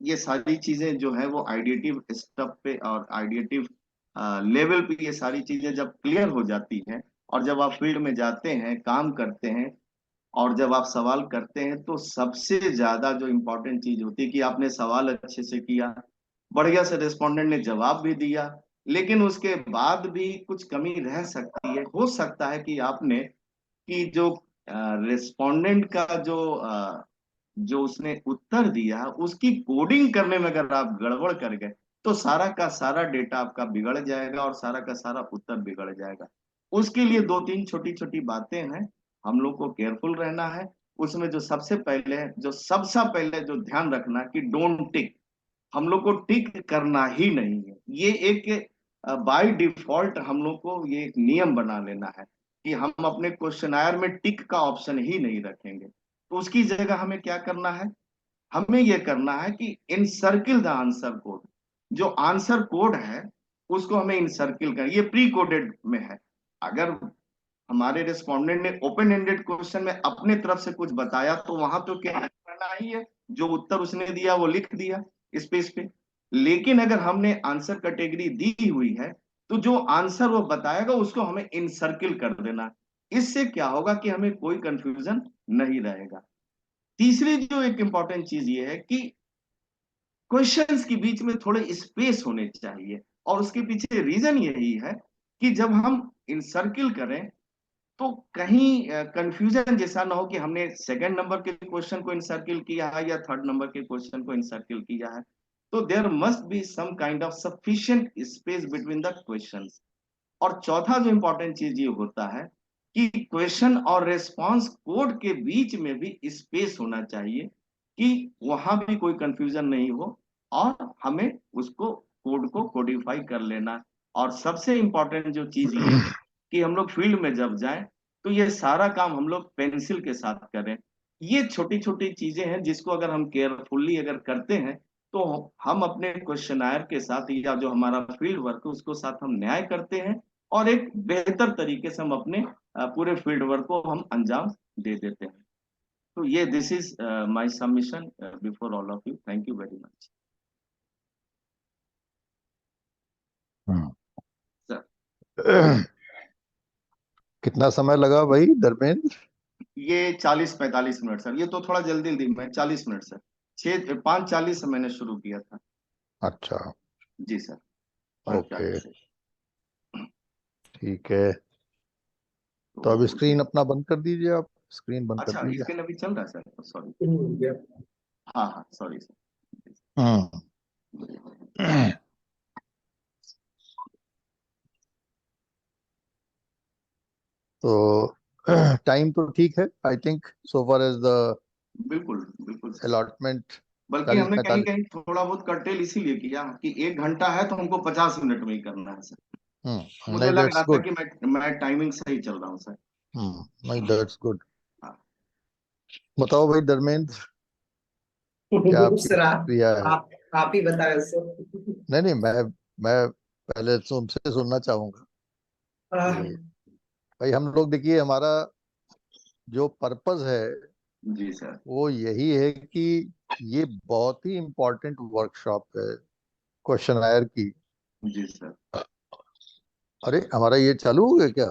A: ये सारी चीजें जो है वो आइडिएटिव स्टफ पे और आइडिएटिव लेवल पे ये सारी चीजें जब क्लियर हो जाती हैं, और जब आप फील्ड में जाते हैं, काम करते हैं, और जब आप सवाल करते हैं, तो सबसे ज्यादा जो इम्पोर्टेंट चीज होती है कि आपने सवाल अच्छे से किया, बढ़िया से रिस्पोंडेंट ने जवाब भी दिया, लेकिन उसके बाद भी कुछ कमी रह सकती है। हो सकता है कि आपने, कि जो रिस्पोंडेंट का जो उसने उत्तर दिया उसकी कोडिंग करने में अगर आप गड़बड़ कर गए, तो सारा का सारा डेटा आपका बिगड़ जाएगा और सारा का सारा उत्तर बिगड़ जाएगा। उसके लिए दो तीन छोटी छोटी बातें हैं, हम लोग को केयरफुल रहना है। उसमें जो सबसे पहले है, जो सबसे पहले जो ध्यान रखना कि डोंट टिक, हम लोग को टिक करना ही नहीं है। ये एक बाय डिफॉल्ट हम लोग को ये एक नियम बना लेना है कि हम अपने क्वेश्चनायर में टिक का ऑप्शन ही नहीं रखेंगे। तो उसकी जगह हमें क्या करना है? हमें यह करना है कि इनसर्किल द आंसर कोड। जो आंसर कोड है उसको हमें इनसर्किल कर, ये प्री कोडेड में है। अगर हमारे रिस्पोंडेंट ने ओपन एंडेड क्वेश्चन में अपने तरफ से कुछ बताया, तो वहां तो क्या करना ही है, जो उत्तर उसने दिया वो लिख दिया स्पेस पे। लेकिन अगर हमने आंसर कैटेगरी दी हुई है, तो जो आंसर वो बताएगा उसको हमें इनसर्किल कर देना। इससे क्या होगा कि हमें कोई कंफ्यूजन नहीं रहेगा। तीसरी जो एक इंपॉर्टेंट चीज ये है कि क्वेश्चंस के बीच में थोड़े स्पेस होने चाहिए। और उसके पीछे रीजन यही है कि जब हम इनसर्किल करें, तो कहीं कंफ्यूजन जैसा ना हो कि हमने सेकंड नंबर के क्वेश्चन को इनसर्किल किया है या थर्ड नंबर के क्वेश्चन को इनसर्किल किया है। तो there must be some kind of sufficient space between the questions. और चौथा जो इंपॉर्टेंट चीज ये होता है कि क्वेश्चन और रेस्पॉन्स कोड के बीच में भी स्पेस होना चाहिए, कि वहां भी कोई कंफ्यूजन नहीं हो, और हमें उसको कोड को कोडिफाई कर लेना। और सबसे इंपॉर्टेंट जो चीज ये, कि हम लोग फील्ड में जब जाएं, तो ये सारा काम हम लोग पेंसिल के साथ करें। ये छोटी छोटी चीजें हैं जिसको अगर हम केयरफुल्ली अगर करते हैं, तो हम अपने क्वेश्चनायर के साथ या जो हमारा फील्ड वर्क है उसको साथ हम न्याय करते हैं, और एक बेहतर तरीके से हम अपने पूरे फील्ड वर्क को हम अंजाम दे देते हैं। तो ये this is my submission before all of you. Thank you very much
B: hmm.
A: Sir.
B: कितना समय लगा भाई धर्मेंद्र?
A: ये 40 45 मिनट सर, ये तो थोड़ा जल्दी जल्दी में 40 मिनट सर। 5:40 से मैंने शुरू किया था।
B: अच्छा।
A: जी सर, पाँच
B: ओके।
A: चालीस से
B: ठीक है। तो अब
A: तो
B: स्क्रीन अपना बंद कर दीजिए, आप स्क्रीन बंद कर
A: अच्छा,
B: दीजिए।
A: स्क्रीन अभी चल रहा है सर, सॉरी। हाँ हाँ, सॉरी सर।
B: हम्म। तो टाइम तो ठीक है, I think so far as the
A: बिल्कुल बिल्कुल सर।
B: अलॉटमेंट।
A: बल्कि
B: चालीस
A: हमने कहीं
B: पैंतालीस
A: कहीं थोड़ा बहुत कर्टेल इसीलिए किया कि 1 घंटा है तो हमको 50 मिनट में ही करना है सर। मुझे
B: नहीं,
A: लग
B: दैट्स
A: रहा था
B: गुड।
A: कि मैं टाइमिंग सही चल रहा हूँ सर।
B: नहीं, दैट्स गुड।
A: हाँ।
B: बताओ भाई धर्मेंद्र, क्या आपकी
C: सर
B: प्रतिक्रिया है?
C: आप ही बताएं सर।
B: नहीं नहीं, मैं पहले तुमसे सुनना चाहूंगा कि भाई हम लोग, देखिए हमारा जो पर्पस है
A: जी सर।
B: वो यही है कि ये बहुत ही इम्पोर्टेंट वर्कशॉप है क्वेश्चन आयर की।
A: जी सर।
B: अरे हमारा ये चालू हो गया क्या?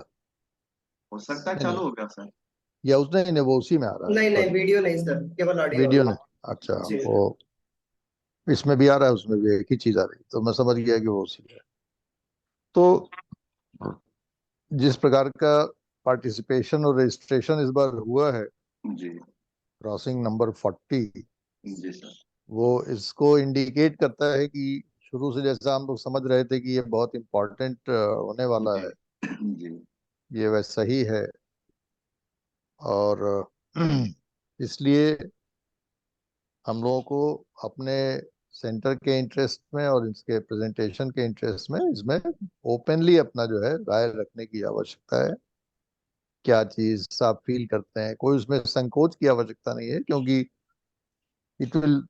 A: हो सकता है
B: नहीं नहीं,
A: चालू हो गया सर।
B: या उसने नहीं, वो उसी में आ रहा है,
C: नहीं नहीं,
B: सॉरी।
C: वीडियो नहीं सर, केवल ऑडियो
B: वीडियो
C: होगा।
B: ने, अच्छा,
C: जी।
B: वो इसमें भी आ रहा है उसमें भी एक ही चीज आ रही है, तो मैं समझ गया कि वो उसी है। तो जिस प्रकार का पार्टिसिपेशन और रजिस्ट्रेशन इस बार हुआ है,
A: जी।
B: क्रॉसिंग नंबर 40,
A: जी सर।
B: वो इसको इंडिकेट करता है कि शुरू से जैसा हम लोग समझ रहे थे कि ये बहुत इम्पोर्टेंट होने वाला
A: जी।
B: है,
A: जी।
B: ये वैसा ही है। और इसलिए हम लोगों को अपने सेंटर के इंटरेस्ट में और इसके प्रेजेंटेशन के इंटरेस्ट में इसमें ओपनली अपना जो है राय रखने की आवश्यकता है। क्या चीज आप फील करते हैं, कोई उसमें संकोच की आवश्यकता नहीं है, क्योंकि it will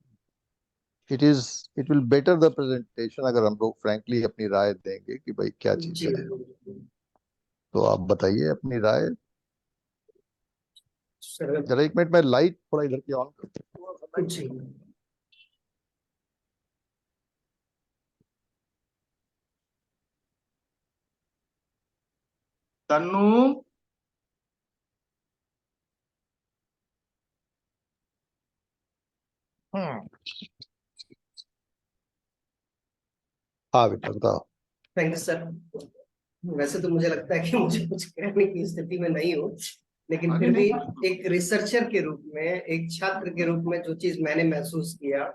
B: it will better the presentation अगर हम लोग फ्रैंकली अपनी राय देंगे कि भाई क्या चीजें
C: जी
B: हैं। तो आप बताइए अपनी राय।
C: सर।
B: जरा एक मिनट, मैं लाइट थोड़ा इधर की ऑन करता हूँ।
C: जी
A: तन्नू।
B: हम्म। हाँ बेटा बताओ।
C: Thank you sir. वैसे तो मुझे लगता है कि मुझे कुछ कहने की स्थिति में नहीं हूँ, लेकिन
A: अरे
C: फिर भी
A: नहीं।
C: एक रिसर्चर के रूप में, एक छात्र के रूप में जो चीज मैंने महसूस किया,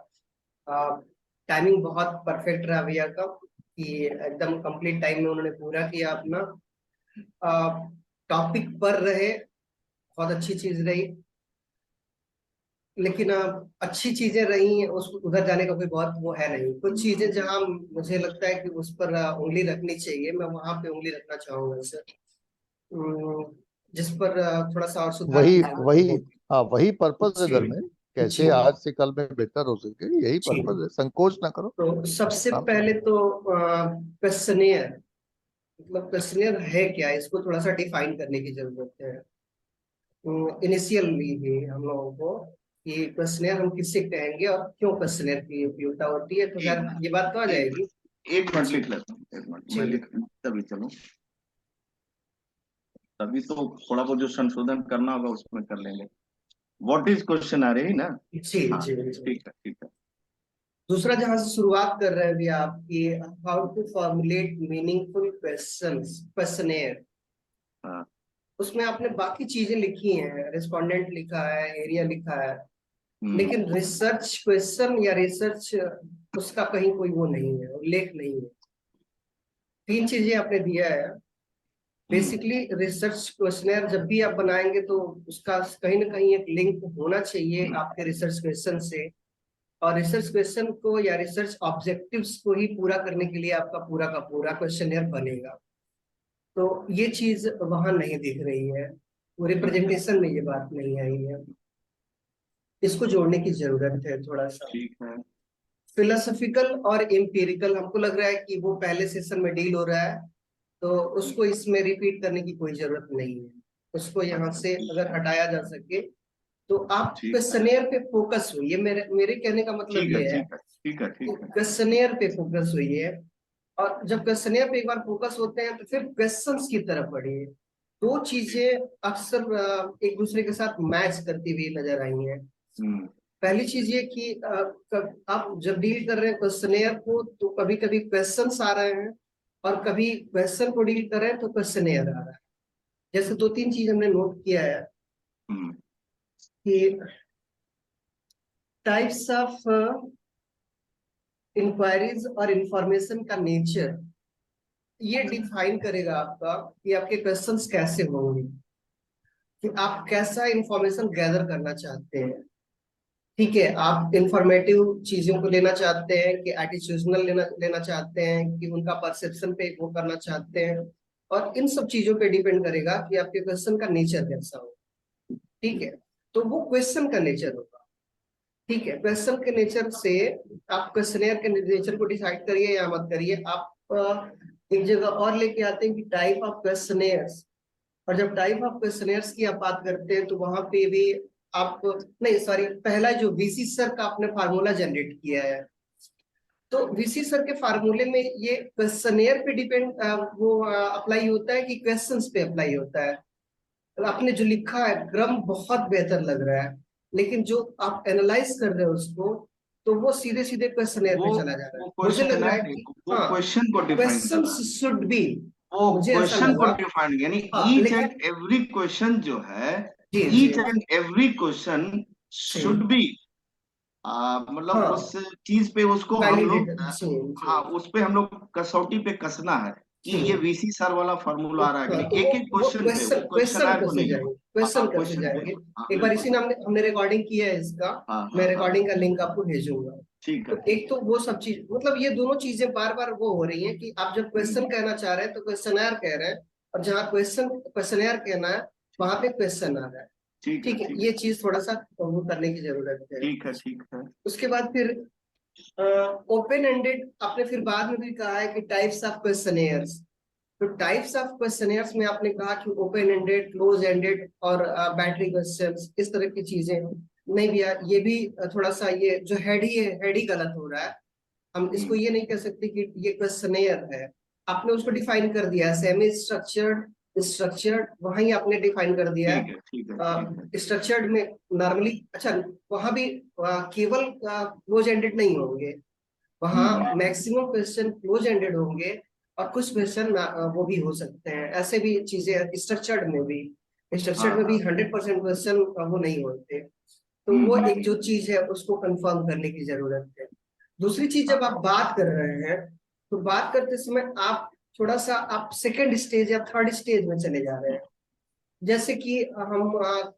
C: टाइमिंग बहुत परफेक्ट रहा भैया का, कि एकदम कंप्लीट टाइम में उन्होंने पूरा किया अपना। टॉपिक पर रहे, बहुत अच्छी चीज रही। लेकिन अच्छी चीजें रही, उस उधर जाने का कोई बहुत वो है नहीं। कुछ चीजें जहां मुझे लगता है कि उस पर उंगली रखनी चाहिए, मैं वहां पे उंगली रखना चाहूंगा सर। अम, जिस पर थोड़ा सा और सुधार की
B: वही
C: जरूरत
B: वही
C: है।
B: हाँ, वही पर्पस है
C: जी।
B: धर्मेंद्र। कैसे
C: जी।
B: आज से कल में बेहतर हो सके, यही
C: जी।
B: पर्पस है, संकोच ना करो,
C: तो सबसे
B: आराम से
C: पहले
B: बोलो।
C: तो क्वेश्चनियर, मतलब क्वेश्चनियर है क्या, इसको थोड़ा सा डिफाइन करने की जरूरत है। इनिशियली ही हम लोगों को कि क्वेश्चनियर हम किससे कहेंगे और क्यों क्वेश्चनियर की उपयोगिता होती है, तो खैर
A: एक
C: ये बात तो आ
A: एक
C: जाएगी।
A: एक मिनट
C: जी।
A: लिख लेता हूँ, 1 मिनट मैं
C: जी।
A: लिख लूँ तभी चलो। तभी तो थोड़ा बहुत जो संशोधन करना होगा उसमें कर लेंगे। व्हाट इज क्वेश्चन आ रही ना।
C: जी।
A: हाँ।
C: जी। जी।
A: ठीक है ठीक है।
C: दूसरा जहां से शुरुआत कर रहे हैं अभी आप, कि how to formulate meaningful questions, questionnaire.
A: हाँ।
C: उसमें आपने बाकी चीजें लिखी हैं, रिस्पोंडेंट लिखा है, एरिया लिखा है,
A: हम्म।
C: लेकिन रिसर्च क्वेश्चन या रिसर्च, उसका कहीं कोई वो नहीं है, उल्लेख नहीं है। 3 चीजें आपने दिया है।
A: हम्म।
C: बेसिकली रिसर्च क्वेश्चनर जब भी आप बनाएंगे तो उसका कहीं ना कहीं एक लिंक होना चाहिए आपके रिसर्च क्वेश्चन से, और रिसर्च क्वेश्चन को या रिसर्च ऑब्जेक्टिव्स को ही पूरा करने के लिए आपका पूरा का पूरा क्वेश्चनर बनेगा। तो ये चीज वहां नहीं दिख रही है, पूरे
A: ठीक है।
C: प्रेजेंटेशन में ये बात नहीं आई है। इसको जोड़ने की जरूरत है थोड़ा सा।
A: ठीक है।
C: फिलोसफिकल और एम्पिरिकल हमको लग रहा है कि वो पहले सेशन में डील हो रहा है, तो उसको इसमें रिपीट करने की कोई जरूरत नहीं है। उसको यहाँ
A: अच्छा
C: से
A: ठीक
C: अगर
A: है।
C: हटाया जा सके तो आप
A: ठीक है।
C: क्वेश्चनेयर पे फोकस हुई है। मेरे मेरे कहने का मतलब
A: ठीक है।
C: ये है
A: ठीक है। ठीक है।
C: कि
A: ठीक है।
C: क्वेश्चनेयर पे फोकस हुई है, और जब क्वेश्चनेयर पे एक बार फोकस होते हैं तो फिर क्वेश्चंस की तरफ बढ़िए। दो
A: ठीक।
C: चीजें अक्सर एक दूसरे के साथ मैच करती हुई नजर आई हैं।
A: हम्म।
C: पहली चीज ये कि आप जब डील कर रहे हैं क्वेश्चनेयर को, तो कभी कभी क्वेश्चंस आ रहे हैं, और कभी क्वेश्चन को डील कर रहे हैं तो क्वेश्चनेयर आ रहा है। जैसे 2-3 चीज हमने नोट किया है
A: हम्म।
C: कि टाइप्स ऑफ इंक्वायरीज और इंफॉर्मेशन का नेचर, ये डिफाइन करेगा आपका कि आपके क्वेश्चंस कैसे होंगे। कि आप कैसा इंफॉर्मेशन गैदर करना चाहते हैं। ठीक है, आप इंफॉर्मेटिव चीजों को लेना चाहते हैं कि एटिट्यूशनल लेना लेना चाहते हैं कि उनका परसेप्शन पे वो करना चाहते हैं, और इन सब चीजों पे डिपेंड करेगा कि आपके क्वेश्चन का नेचर कैसा हो। ठीक है, तो वो क्वेश्चन का नेचर होगा। ठीक है, क्वेश्चन के नेचर से आप क्वेश्चनेयर के नेचर को डिसाइड करिए या मत करिए। आप एक जगह और लेके आते हैं कि टाइप ऑफ क्वेश्चनेयर्स, और जब टाइप ऑफ क्वेश्चनेयर्स की आप बात करते हैं तो वहां पे भी आप, नहीं सॉरी, पहला जो वीसी सर का आपने फार्मूला जनरेट किया है, तो वीसी सर के फार्मूले में ये क्वेश्चनेयर पे डिपेंड वो अप्लाई होता है कि क्वेश्चंस पे अप्लाई होता है। तो आपने जो लिखा है क्रम बहुत बेहतर लग रहा है, लेकिन जो आप एनालाइज कर रहे हो उसको, तो वो सीधे सीधे क्वेश्चनेयर
A: वो
C: पे चला जा रहा है।
A: वो
C: मुझे लग
A: क्वेश्चन
C: रहा
A: है
C: है
A: नहीं,
C: कि
A: वो
C: हाँ,
A: क्वेश्चन को डिफाइन कर रहा
C: क्वेश्चंस
A: है।
C: शुड बी,
A: वो
C: मुझे ऐसा
A: क्वेश्चन को
C: लगा।
A: डिफाइन, यानी
C: हाँ
A: ईच
C: लेकिन,
A: एंड एवरी क्वेश्चन जो है,
C: जी जी
A: ईच एंड एवरी क्वेश्चन
C: जी,
A: शुड बी, मतलब
C: हाँ
A: उस चीज पे उसको हम लोग,
C: वैलिडेटेड, जी जी
A: हाँ उस पे हम लोग कसौटी पे कसना है कि
C: जी।
A: ये वीसी सर वाला फॉर्मूला आ रहा है कि
C: हाँ,
A: नहीं,
C: तो
A: एक एक
C: वो
A: क्वेश्चन पे,
C: क्वेश्चन
A: वो क्वेश्चन
C: क्वेश्चन
A: आर को
C: कैसे
A: नहीं।
C: जाएंगे, क्वेश्चन
A: हाँ
C: कैसे
A: क्वेश्चन पे,
C: जाएंगे।
A: हाँ
C: एक बार
A: बिल्कुल
C: इसी ने हमने रिकॉर्डिंग किया है इसका,
A: हाँ
C: मैं
A: हाँ हाँ।
C: रिकॉर्डिंग का लिंक आपको भेजूंगा।
A: ठीक है
C: तो
A: ठीक
C: एक तो वो सब चीज, मतलब ये दोनों चीजें बार बार वो हो रही हैं कि आप जब
A: है।
C: क्वेश्चन कहना चाह रहे हैं तो क्वेश्चनर कह रहे हैं, और जहाँ क्वेश्चनर कहना है वहां पे क्वेश्चन आ रहा है।
A: ठीक है
C: ठीक है,
A: ठीक
C: ये
A: है
C: चीज थोड़ा सा वो करने की जरूरत है।
A: ठीक है ठीक है।
C: उसके बाद फिर ओपन एंडेड आपने फिर बाद में भी कहा है कि टाइप्स ऑफ क्वेश्चनेयर्स। तो टाइप्स ऑफ क्वेश्चनेयर्स में आपने कहा कि ओपन एंडेड, क्लोज एंडेड और बैटरी क्वेश्चंस, इस तरह की चीजें। नहीं भैया, ये भी थोड़ा सा ये जो हेड ही गलत हो रहा है। हम इसको ये नहीं कह सकते कि ये क्वेश्चनेयर है। आपने उसको डिफाइन कर दिया है, सेमी स्ट्रक्चर्ड, स्ट्रक्चर्ड, वहीं आपने डिफाइन कर दिया
A: ठीक
C: है।
A: है ठीक है ठीक है।
C: स्ट्रक्चर्ड में नॉर्मली, अच्छा, वहां भी केवल क्लोज एंडेड नहीं होंगे, वहाँ
A: हम्म,
C: मैक्सिमम क्वेश्चन क्लोज एंडेड होंगे, और कुछ क्वेश्चन वो भी हो सकते हैं। ऐसे भी चीजें स्ट्रक्चर्ड में भी,
A: हाँ
C: स्ट्रक्चर्ड में भी
A: हाँ।
C: 100% क्वेश्चन वो नहीं होते। तो वो
A: हम्म,
C: एक जो चीज है उसको कंफर्म करने की जरूरत है। दूसरी चीज, जब आप बात कर रहे हैं तो बात करते समय आप थोड़ा सा आप सेकंड स्टेज या थर्ड स्टेज में चले जा रहे हैं। जैसे कि हम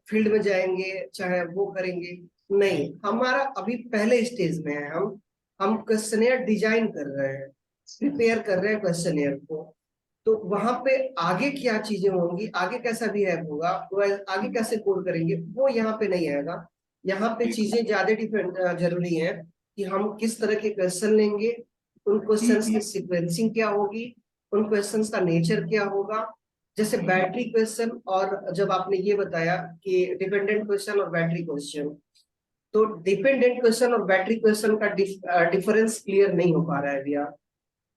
C: फील्ड में जाएंगे चाहे वो करेंगे, नहीं, हमारा अभी पहले स्टेज में है। हम क्वेश्चनेयर डिजाइन कर रहे हैं, प्रिपेयर कर रहे हैं क्वेश्चनेयर को। तो वहां पे आगे क्या चीजें होंगी, आगे कैसा बिहेव होगा, वो आगे कैसे कोड करेंगे, वो यहाँ पे नहीं आएगा। यहाँ पे
A: ठीक है।
C: चीजें ज्यादा डिफरेंट जरूरी है कि हम किस तरह के क्वेश्चन लेंगे, उन क्वेश्चंस की
A: हम्म,
C: सीक्वेंसिंग क्या होगी, उन क्वेश्चंस का नेचर क्या होगा। जैसे बैटरी क्वेश्चन, और जब आपने ये बताया कि डिपेंडेंट क्वेश्चन और बैटरी क्वेश्चन, तो डिपेंडेंट क्वेश्चन और बैटरी क्वेश्चन का डिफरेंस क्लियर नहीं हो पा रहा है भैया।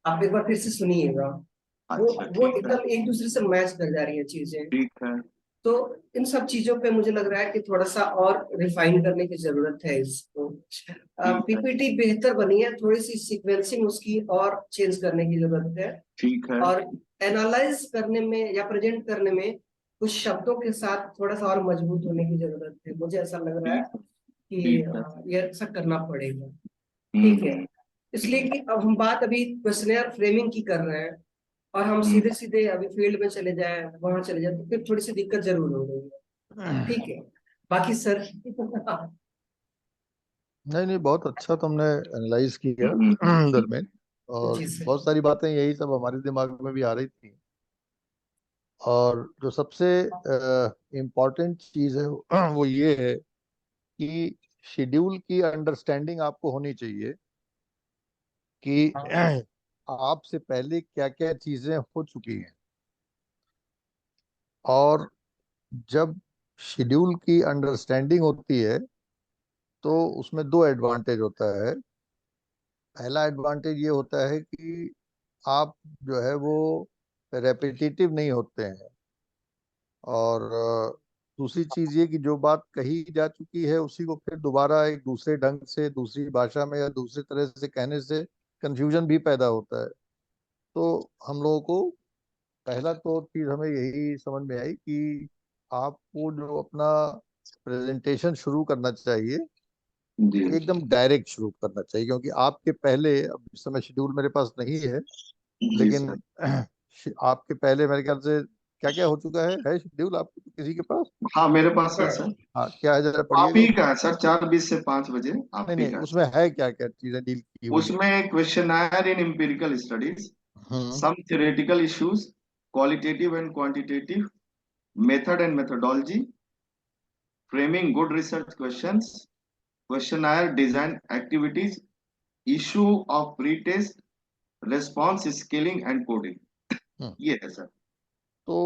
C: आप एक बार फिर से सुनिएगा, वो
A: अच्छा
C: वो
A: ठीक है
C: एकदम एक दूसरे से मैच कर जा रही है चीजें।
A: ठीक है।
C: तो इन सब चीजों पे मुझे लग रहा है कि थोड़ा सा और रिफाइन करने की जरूरत है इसको।
A: ठीक है
C: पीपीटी बेहतर बनी है, थोड़ी सी सीक्वेंसिंग उसकी और चेंज करने की जरूरत है।
A: ठीक है
C: और एनालाइज करने में या प्रेजेंट करने में कुछ शब्दों के साथ थोड़ा सा और मजबूत होने की जरूरत है। मुझे ऐसा लग रहा है
A: ठीक है
C: कि
A: ठीक है।
C: ये ऐसा करना पड़ेगा। ठीक है,
A: हम्म।
C: इसलिए कि अब हम बात अभी क्वेश्चनेयर फ्रेमिंग की कर रहे हैं, और हम
A: हम्म,
C: सीधे सीधे अभी फील्ड में चले जाए, वहां चले जाए, तो फिर थोड़ी सी दिक्कत जरूर हो रही है। ठीक है, बाकी सर
B: नहीं नहीं, बहुत अच्छा तुमने एनालाइज किया
A: हम्म।
B: धर्मेंद्र। और
C: जी सर।
B: बहुत सारी बातें यही सब हमारे दिमाग में भी आ रही थी। और जो सबसे इम्पोर्टेंट चीज़ है वो ये है कि शेड्यूल की अंडरस्टैंडिंग आपको होनी चाहिए कि आपसे पहले क्या क्या चीज़ें हो चुकी हैं। और जब शेड्यूल की अंडरस्टैंडिंग होती है तो उसमें दो एडवांटेज होता है। पहला एडवांटेज ये होता है कि आप जो है वो रेपिटेटिव नहीं होते हैं। और दूसरी चीज ये कि जो बात कही जा चुकी है उसी को फिर दोबारा एक दूसरे ढंग से, दूसरी भाषा में या दूसरी तरह से कहने से कंफ्यूजन भी पैदा होता है। तो हम लोगों को पहला तो चीज हमें यही समझ में आई कि आपको जो अपना प्रेजेंटेशन शुरू करना चाहिए
A: जी
B: एकदम डायरेक्ट शुरू करना चाहिए, क्योंकि आपके पहले, अब इस समय शेड्यूल मेरे पास नहीं है,
A: जी
B: लेकिन
A: सर।
B: आपके पहले मेरे ख्याल से क्या क्या हो चुका है शेड्यूल आपको किसी के पास?
A: हाँ मेरे पास है
C: हाँ,
A: सर।
B: हाँ, क्या है जरा
A: आप
B: पढ़िएगा
A: ही
B: उसमें।
A: का है सर, 4:20 से 5 बजे आप
B: नहीं
A: ही
B: नहीं,
A: का है
B: उसमें
A: सर।
B: है क्या क्या चीजें डील की हुई है?
A: उसमें questionnaire in empirical studies,
B: hmm.
A: some theoretical issues, qualitative and quantitative, method and methodology, framing good research questions, questionnaire design activities, issue of pretest, response scaling and coding।
B: हम्म।
A: ये है सर।
B: तो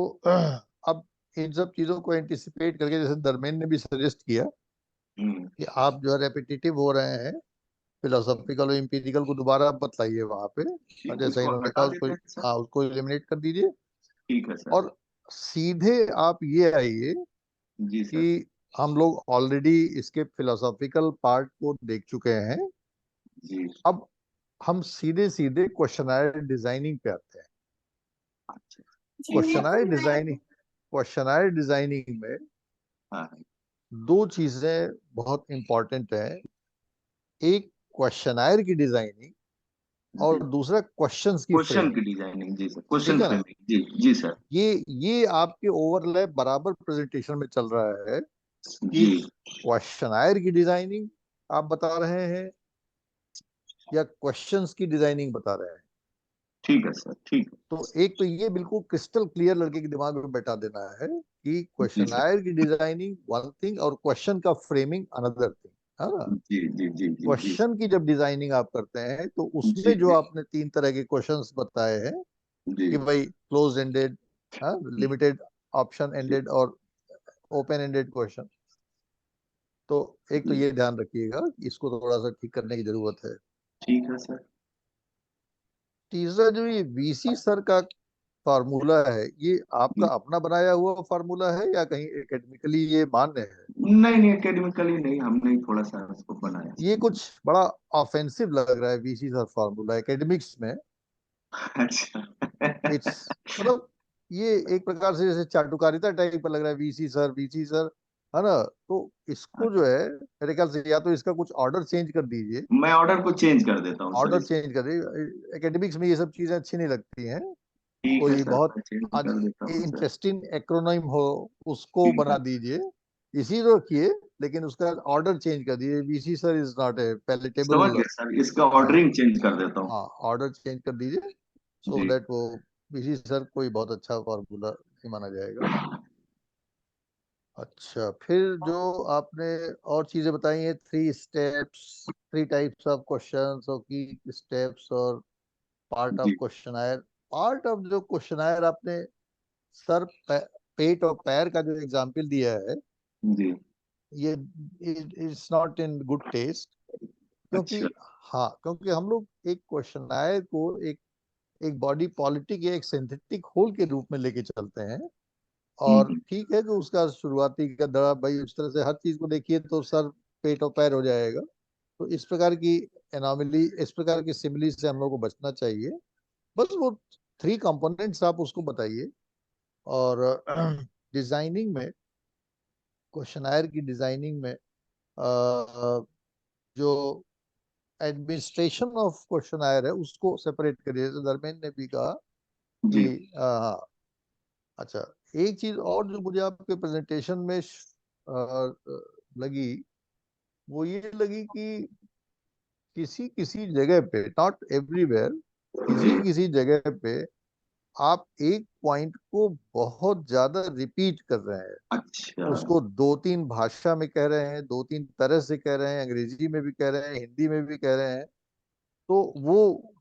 B: अब इन सब चीजों को एंटिसिपेट करके, जैसे धर्मेंद्र ने भी सजेस्ट किया
A: हम्म।
B: कि आप जो है रेपिटेटिव हो रहे हैं, फिलोसॉफिकल और एम्पिरिकल को दोबारा बताइए वहां पे, और
A: ठीक,
B: जैसा
A: उसको
B: इन्होंने कहा
A: हटा
B: उसको,
A: देते हैं सर।
B: हाँ, उसको एलिमिनेट कर दीजिए।
A: ठीक है सर।
B: और सीधे आप ये आइए
A: जी सर।
B: कि हम लोग ऑलरेडी इसके फिलोसॉफिकल पार्ट को देख चुके हैं।
A: जी।
B: अब हम सीधे सीधे क्वेश्चनायर डिजाइनिंग पे आते हैं।
A: अच्छा। ठीक है
B: questionnaire
A: sir.
B: Designing questionnaire designing में
A: हाँ।
B: दो चीजें बहुत इंपॉर्टेंट हैं। एक क्वेश्चनायर की डिजाइनिंग,
A: जी।
B: और दूसरा क्वेश्चंस की
A: क्वेश्चन की
B: फ्रेमिंग।
A: डिजाइनिंग, जी सर,
B: ठीक
A: क्वेश्चन
B: है ना?
A: फ्रेमिंग, जी जी सर।
B: ये आपके ओवरलैप बराबर प्रेजेंटेशन में चल रहा है कि
A: जी।
B: क्वेश्चनायर की डिजाइनिंग आप बता रहे हैं या क्वेश्चंस की डिजाइनिंग बता रहे हैं।
A: ठीक है सर, ठीक
B: तो एक तो ये बिल्कुल क्रिस्टल क्लियर लड़के के दिमाग में बैठा देना है कि
A: है। जी सर।
B: क्वेश्चनायर की डिजाइनिंग वन थिंग और क्वेश्चन का फ्रेमिंग अनदर थिंग, है ना?
A: जी जी जी जी जी
B: क्वेश्चन की जब डिजाइनिंग आप करते हैं तो
A: जी
B: उसमें जो
A: जी
B: आपने तीन तरह के क्वेश्चंस बताए हैं
A: जी
B: कि भाई क्लोज एंडेड, लिमिटेड, ऑप्शन
A: जी।
B: एंडेड और ओपन एंडेड क्वेश्चन। तो एक तो
A: जी
B: ये ध्यान रखिएगा कि इसको थोड़ा सा ठीक करने की जरूरत है।
A: ठीक है सर।
B: तीसरा जो ये वीसी सर का फार्मूला है, ये आपका अपना बनाया हुआ फार्मूला है या कहीं एकेडमिकली ये मान्य है?
A: नहीं नहीं, एकेडमिकली नहीं, हमने थोड़ा सा उसको बनाया।
B: ये कुछ बड़ा ऑफेंसिव लग रहा है वीसी सर फार्मूला एकेडमिक्स में।
A: अच्छा।
B: इट्स मतलब ये एक प्रकार से जैसे चाटुकारिता टाइप का लग रहा है, वीसी सर, है ना? तो इसको जो है मेरे ख्याल से या तो इसका कुछ ऑर्डर चेंज कर दीजिए।
A: मैं ऑर्डर को चेंज कर देता हूँ सर
B: ऑर्डर
A: इसका।
B: चेंज कर दीजिए, एकेडमिक्स में ये सब चीजें अच्छी नहीं लगती हैं।
A: ठीक है
B: कोई
A: सर,
B: बहुत
A: मैं चेंज
B: आज
A: कर देता हूँ सर।
B: इंटरेस्टिंग एक्रोनिम हो, उसको
A: ठीक
B: बना
A: है।
B: दीजिए। इसी को रखिए, लेकिन उसका ऑर्डर चेंज कर दीजिए। VC sir is not a
A: समझ
B: पैलेटेबल।
A: गया सर, इसका
B: हाँ,
A: ऑर्डरिंग चेंज कर देता हूँ।
B: हाँ, ऑर्डर चेंज कर दीजिए सो
A: जी।
B: दैट वो वीसी सर कोई बहुत अच्छा फॉर्मूला नहीं माना जाएगा। अच्छा, फिर जो आपने और चीजें बताई हैं, three steps, three types of questions और की स्टेप्स और पार्ट ऑफ
A: जी
B: क्वेश्चनआयर। पार्ट ऑफ जो क्वेश्चनआयर आपने सर पेट और पैर का जो एग्जाम्पल दिया है,
A: जी।
B: ये it's not in good test. क्योंकि
A: अच्छा।
B: हाँ, क्योंकि हम लोग एक क्वेश्चनआयर को एक एक बॉडी पॉलिटिक या एक सिंथेटिक होल के रूप में लेके चलते हैं। और
A: हम्म।
B: ठीक है कि उसका शुरुआती का दड़ा भाई उस तरह से हर चीज को देखिए तो सर पेट और पैर हो जाएगा। तो इस प्रकार की एनॉमली, इस प्रकार की सिमिली से हम लोग को बचना चाहिए। बस वो थ्री कंपोनेंट्स आप उसको बताइए। और डिजाइनिंग में, क्वेश्चनायर की डिजाइनिंग में जो एडमिनिस्ट्रेशन ऑफ क्वेश्चनायर है उसको सेपरेट करिए, जैसे धर्मेंद्र ने भी कहा कि
A: जी।
B: हाँ। अच्छा, एक चीज और जो मुझे आपके प्रेजेंटेशन में लगी, वो ये लगी कि किसी किसी जगह पे, नॉट एवरीवेयर, किसी किसी जगह पे आप एक पॉइंट को बहुत ज्यादा रिपीट कर रहे हैं।
A: अच्छा।
B: उसको दो तीन भाषा में कह रहे हैं, दो तीन तरह से कह रहे हैं, अंग्रेजी में भी कह रहे हैं, हिंदी में भी कह रहे हैं। तो वो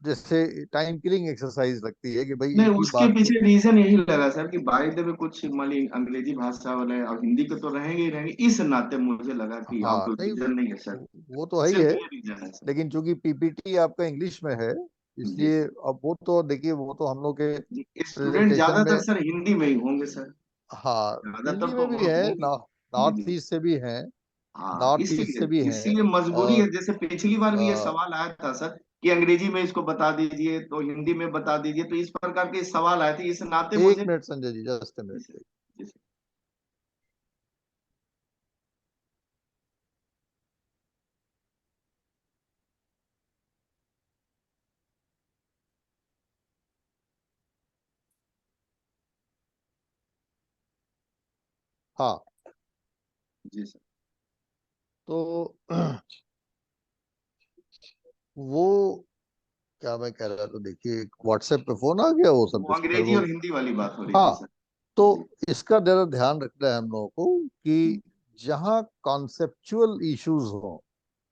B: जैसे टाइम किलिंग एक्सरसाइज लगती है कि भाई
A: नहीं,
B: एक ही
A: उसके
B: बात को।
A: पीछे रीजन यही लगा सर कि बाय द वे कुछ मान ली अंग्रेजी भाषा वाले और हिंदी के तो रहेंगे ही रहेंगे, इस नाते मुझे लगा कि और
B: हाँ,
A: कोई
B: नहीं,
A: रीजन नहीं है सर।
B: वो तो है ही
A: सिर्फ
B: है।
A: ये रीजन है सर।
B: लेकिन चूंकि पीपीटी आपका इंग्लिश में है,
A: जी
B: इसलिए अब वो तो देखिए, वो तो हम लोग के
A: जी। स्टूडेंट
B: प्रेजेंटेशन में,
A: ज्यादातर सर हिंदी में ही होंगे सर।
B: हाँ,
A: ज्यादातर
B: हिंदी
A: तो
B: में भी है,
A: होंगे। जी
B: नॉर्थ
A: जी।
B: ईस्ट से भी हैं,
A: हाँ,
B: नॉर्थ ईस्ट से भी
A: इसीलिए
B: हैं।
A: इसीलिए मजबूरी है,
B: और
A: जैसे पिछली बार भी ये सवाल आया था सर कि अंग्रेजी में इसको बता दीजिए तो हिंदी में बता दीजिए, तो इस प्रकार के सवाल आए थे, इस नाते
B: एक
A: मुझे।
B: Minute Sanjay ji, just a
A: जी सर।
B: मिनट।
A: जी सर।
B: हाँ,
A: जी सर।
B: तो वो क्या मैं कह रहा था, देखिए व्हाट्सएप पे फोन आ गया, वो सब
A: वो
B: खैर
A: अंग्रेजी
B: वो।
A: और हिंदी वाली बात हो रही थी
B: हाँ,
A: सर।
B: तो
A: जी।
B: इसका जरा ध्यान रखना है हम लोगों को कि जहाँ कॉन्सेप्चुअल इश्यूज हो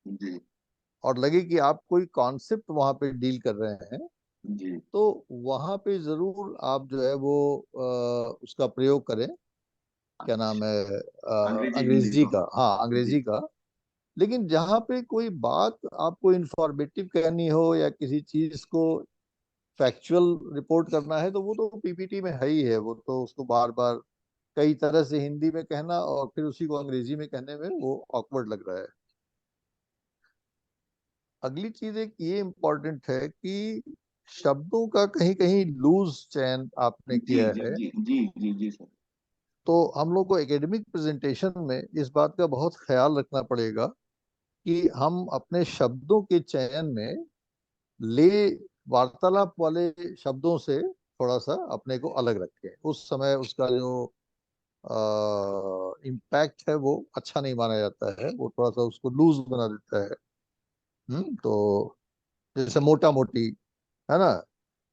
A: जी।
B: और लगे कि आप कोई कॉन्सेप्ट वहां पे डील कर रहे हैं,
A: जी।
B: तो वहां पे जरूर आप जो है वो उसका प्रयोग करें। क्या नाम
A: अच्छा।
B: है,
A: अंग्रेजी हिंदी
B: अंग्रेजी
A: दोनों।
B: का, हाँ
A: जी।
B: अंग्रेजी का। लेकिन जहाँ पे कोई बात आपको इंफॉर्मेटिव कहनी हो या किसी चीज को फैक्चुअल रिपोर्ट करना है, तो वो तो पीपीटी में है ही है। वो तो उसको बार बार कई तरह से हिंदी में कहना और फिर उसी को अंग्रेजी में कहने में वो ऑकवर्ड लग रहा है। अगली चीज एक ये इम्पोर्टेंट है कि शब्दों का कहीं कहीं लूज चयन आपने
A: जी।
B: किया
A: जी।
B: है।
A: जी। जी। जी। जी सर।
B: तो हम लोग को एकेडमिक प्रेजेंटेशन में इस बात का बहुत ख्याल रखना पड़ेगा कि हम अपने शब्दों के चयन में ले वार्तालाप वाले शब्दों से थोड़ा सा अपने को अलग रखें। उस समय उसका जो इम्पैक्ट है वो अच्छा नहीं माना जाता है, वो थोड़ा सा उसको लूज बना देता है। तो जैसे मोटा मोटी, है ना,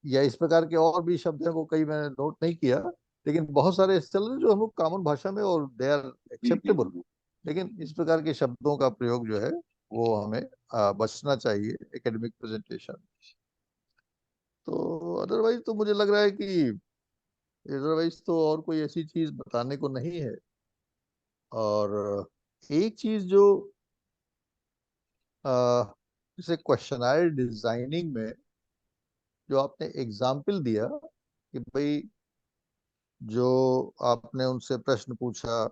B: या इस प्रकार के और भी शब्द हैं, वो कई मैंने नोट नहीं किया, लेकिन बहुत सारे ऐसे चल रहे हैं जो हम लोग कॉमन भाषा में और they R
A: G. Ji.
B: Acceptable.
A: जी।
B: लेकिन इस प्रकार के शब्दों का प्रयोग जो है वो हमें बचना चाहिए एकेडमिक प्रेजेंटेशन। तो अदरवाइज तो मुझे लग रहा है कि अदरवाइज तो और कोई ऐसी चीज बताने को नहीं है। और एक चीज जो अ, जैसे क्वेश्चनायर डिजाइनिंग में जो आपने एग्जाम्पल दिया कि भाई जो आपने उनसे प्रश्न पूछा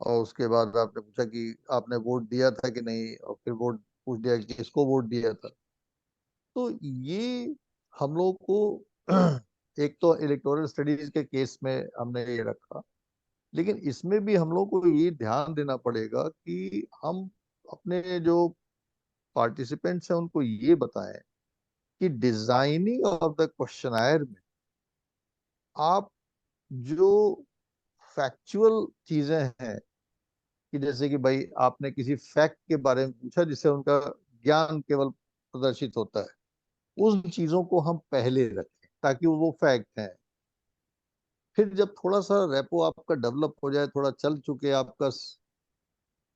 B: और उसके बाद आपने पूछा कि आपने वोट दिया था कि नहीं, और फिर वोट पूछ दिया कि किसको वोट दिया था। तो ये हम लोग को एक तो इलेक्टोरल स्टडीज के केस में हमने ये रखा, लेकिन इसमें भी हम लोग को ये ध्यान देना पड़ेगा कि हम अपने जो पार्टिसिपेंट्स हैं उनको ये बताएं कि डिजाइनिंग ऑफ द क्वेश्चनायर में आप जो फैक्चुअल चीजें हैं, कि जैसे कि भाई आपने किसी फैक्ट के बारे में पूछा जिससे उनका ज्ञान केवल प्रदर्शित होता है, उन चीजों को हम पहले रखें ताकि वो फैक्ट हैं। फिर जब थोड़ा सा रेपो आपका डेवलप हो जाए, थोड़ा चल चुके आपका,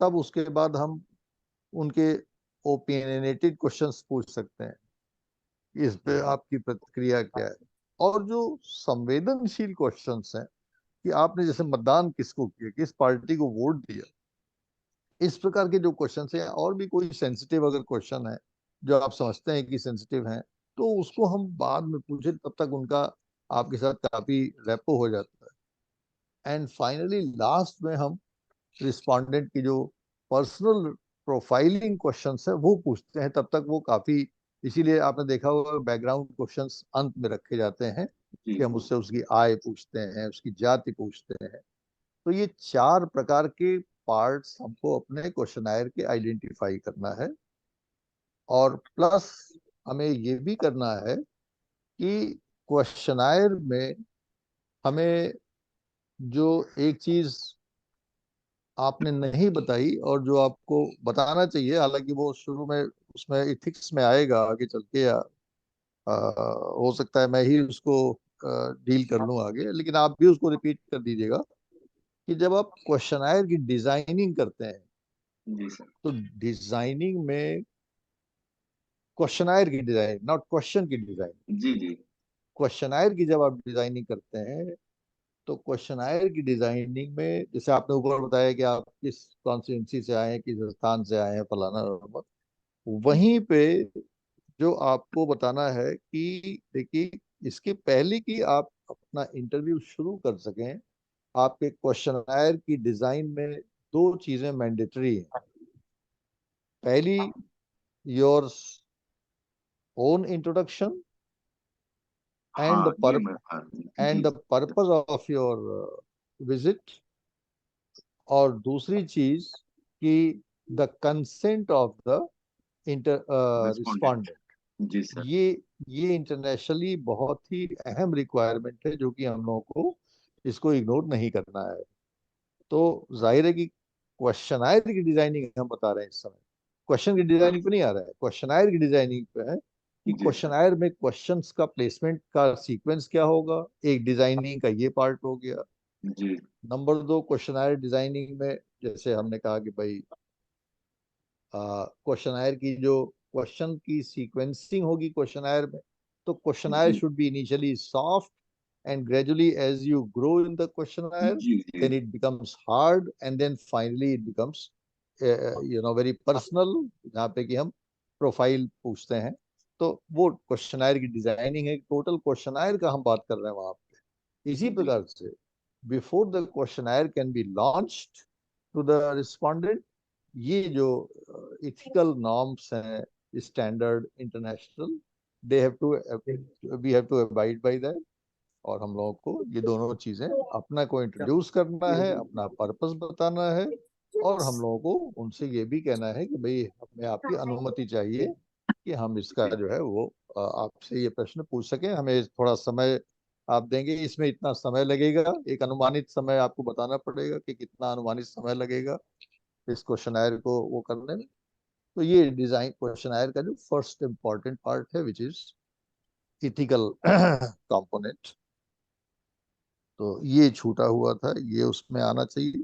B: तब उसके बाद हम उनके ओपिनियनेटेड क्वेश्चंस पूछ सकते हैं, इस पे आपकी प्रतिक्रिया क्या है। और जो संवेदनशील क्वेश्चंस हैं कि आपने जैसे मतदान किसको किया, किस पार्टी को वोट दिया, इस प्रकार के जो क्वेश्चन हैं, और भी कोई सेंसिटिव अगर क्वेश्चन है जो आप समझते हैं कि सेंसिटिव हैं, तो उसको हम बाद में पूछे, तब तक उनका आपके साथ काफी रेपो हो जाता है। एंड फाइनली लास्ट में हम रिस्पोंडेंट की जो पर्सनल प्रोफाइलिंग क्वेश्चंस है वो पूछते हैं, तब तक वो काफी, इसीलिए आपने देखा होगा बैकग्राउंड क्वेश्चंस अंत में रखे जाते हैं
A: जी।
B: कि हम
A: जी।
B: उससे उसकी आय पूछते हैं, उसकी जाति पूछते हैं। तो ये चार प्रकार के पार्ट्स हमको अपने क्वेश्चनायर के आइडेंटिफाई करना है। और प्लस हमें ये भी करना है कि क्वेश्चनायर में हमें जो एक चीज आपने नहीं बताई और जो आपको बताना चाहिए, हालांकि वो शुरू में उसमें इथिक्स में आएगा आगे चल के, या हो सकता है मैं ही उसको डील कर लूँ आगे, लेकिन आप भी उसको रिपीट कर दीजिएगा कि जब आप क्वेश्चनायर की डिजाइनिंग करते हैं,
A: जी सर।
B: तो डिजाइनिंग में क्वेश्चनायर की डिजाइन, नॉट क्वेश्चन की डिजाइन,
A: जी। जी।
B: क्वेश्चनायर की जब आप डिजाइनिंग करते हैं, तो क्वेश्चनायर की डिजाइनिंग में जैसे आपने ऊपर बताया कि आप किस कॉन्स्टिट्यूंसी से आए हैं, किस स्थान से आए हैं, फलाना और वहीं पे जो आपको बताना है कि देखिए, इसके पहले कि आप अपना इंटरव्यू शुरू कर सकें, आपके क्वेश्चनायर की डिजाइन में दो चीजें मैंडेटरी हैं। पहली, योर ओन इंट्रोडक्शन एंड
A: हाँ, ये
B: द
A: मैं जी।
B: And the purpose of your visit. और दूसरी चीज कि the consent of the inter
A: respondent.
B: Respondent.
A: जी सर।
B: ये ये इंटरनेशनली बहुत ही अहम रिक्वायरमेंट है, जो कि हम लोगों को इसको इग्नोर नहीं करना है। तो जाहिर है कि क्वेश्चनायर की डिजाइनिंग हम बता रहे हैं इस समय, क्वेश्चन की डिजाइनिंग पे नहीं आ रहा है, क्वेश्चनायर की डिजाइनिंग पे है कि
A: जी सर।
B: क्वेश्चनायर में क्वेश्चंस का प्लेसमेंट का सीक्वेंस क्या होगा, एक डिजाइनिंग का ये पार्ट हो गया।
A: जी
B: नंबर दो, क्वेश्चनायर डिजाइनिंग में जैसे हमने कहा कि भाई क्वेश्चनायर की जो क्वेश्चन की सीक्वेंसिंग होगी क्वेश्चनायर में, तो क्वेश्चनायर
A: जी
B: should be initially soft and gradually as you grow in the questionnaire
A: जी जी
B: then it becomes hard and then finally it becomes very personal, जहाँ पे कि हम प्रोफाइल पूछते हैं। तो वो क्वेश्चनायर की डिजाइनिंग है, टोटल क्वेश्चनायर का हम बात कर रहे हैं वहां पे। इसी
A: जी
B: प्रकार से before the questionnaire can be launched to the respondent, ये जो इथिकल नॉर्म्स हैं, standard international, they have to we have to abide by that. और हम लोगों को ये दोनों चीजें, अपना को इंट्रोड्यूस करना है, अपना पर्पस बताना है, और हम लोगों को उनसे ये भी कहना है कि भाई हमें आपकी अनुमति चाहिए कि हम इसका
A: जी
B: जो है वो आपसे ये प्रश्न पूछ सकें, हमें थोड़ा समय आप देंगे, इसमें इतना समय लगेगा, एक अनुमानित समय आपको बताना पड़ेगा कि कितना अनुमानित समय लगेगा इस क्वेश्चनायर को वो करने में। तो ये डिजाइन क्वेश्चनायर का जो फर्स्ट इम्पॉर्टेंट पार्ट है विच इज इथिकल कंपोनेंट, तो ये छूटा हुआ था, ये उसमें आना चाहिए।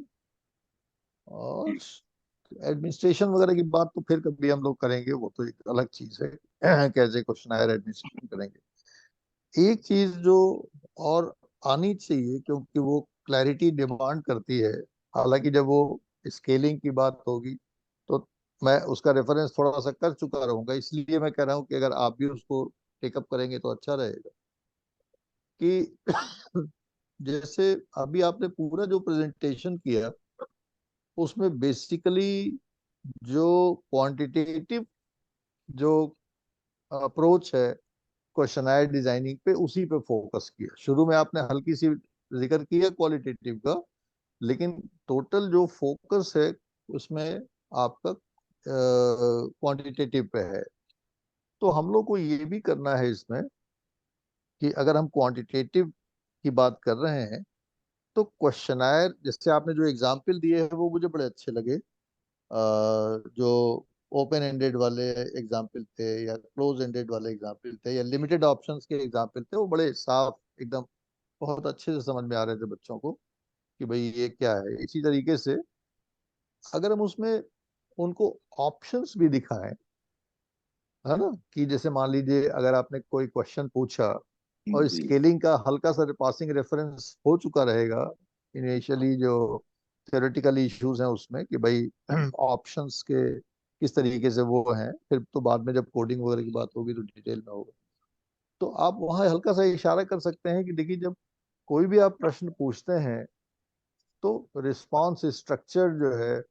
B: और एडमिनिस्ट्रेशन वगैरह की बात तो फिर कभी हम लोग करेंगे, वो तो एक अलग चीज है कैसे क्वेश्चनायर एडमिनिस्ट्रेशन करेंगे। एक चीज जो और आनी चाहिए क्योंकि वो क्लैरिटी डिमांड करती है, हालांकि जब वो स्केलिंग की बात होगी तो मैं उसका रेफरेंस थोड़ा सा कर चुका रहूंगा, इसलिए मैं कह रहा हूँ कि अगर आप भी उसको टेकअप करेंगे तो अच्छा रहेगा कि जैसे अभी आपने पूरा जो प्रेजेंटेशन किया उसमें बेसिकली जो क्वांटिटेटिव जो अप्रोच है क्वेश्चनायर डिजाइनिंग पे, उसी पे फोकस किया। शुरू में आपने हल्की सी जिक्र किया क्वालिटेटिव का, लेकिन टोटल जो फोकस है उसमें आपका क्वांटिटेटिव पे है। तो हम लोग को ये भी करना है इसमें कि अगर हम क्वांटिटेटिव की बात कर रहे हैं तो क्वेश्चनायर, जैसे आपने जो एग्जाम्पल दिए हैं वो मुझे बड़े अच्छे लगे, जो ओपन एंडेड वाले एग्जाम्पल थे या क्लोज एंडेड वाले एग्जाम्पल थे या लिमिटेड ऑप्शंस के एग्जाम्पल थे, वो बड़े साफ एकदम बहुत अच्छे से समझ में आ रहे थे बच्चों को कि भाई ये क्या है। इसी तरीके से अगर हम उसमें उनको ऑप्शंस भी दिखाएं, है ना, कि जैसे मान लीजिए अगर आपने कोई क्वेश्चन पूछा और
A: जी
B: स्केलिंग का हल्का सा पासिंग रेफरेंस हो चुका रहेगा इनिशियली, जो थ्योरेटिकल इश्यूज हैं उसमें कि भाई ऑप्शंस के किस तरीके से वो हैं, फिर तो बाद में जब कोडिंग वगैरह की बात होगी तो डिटेल में होगा, तो आप वहाँ हल्का सा इशारा कर सकते हैं कि देखिए जब कोई भी आप प्रश्न पूछते हैं तो रिस्पांस स्ट्रक्चर जो है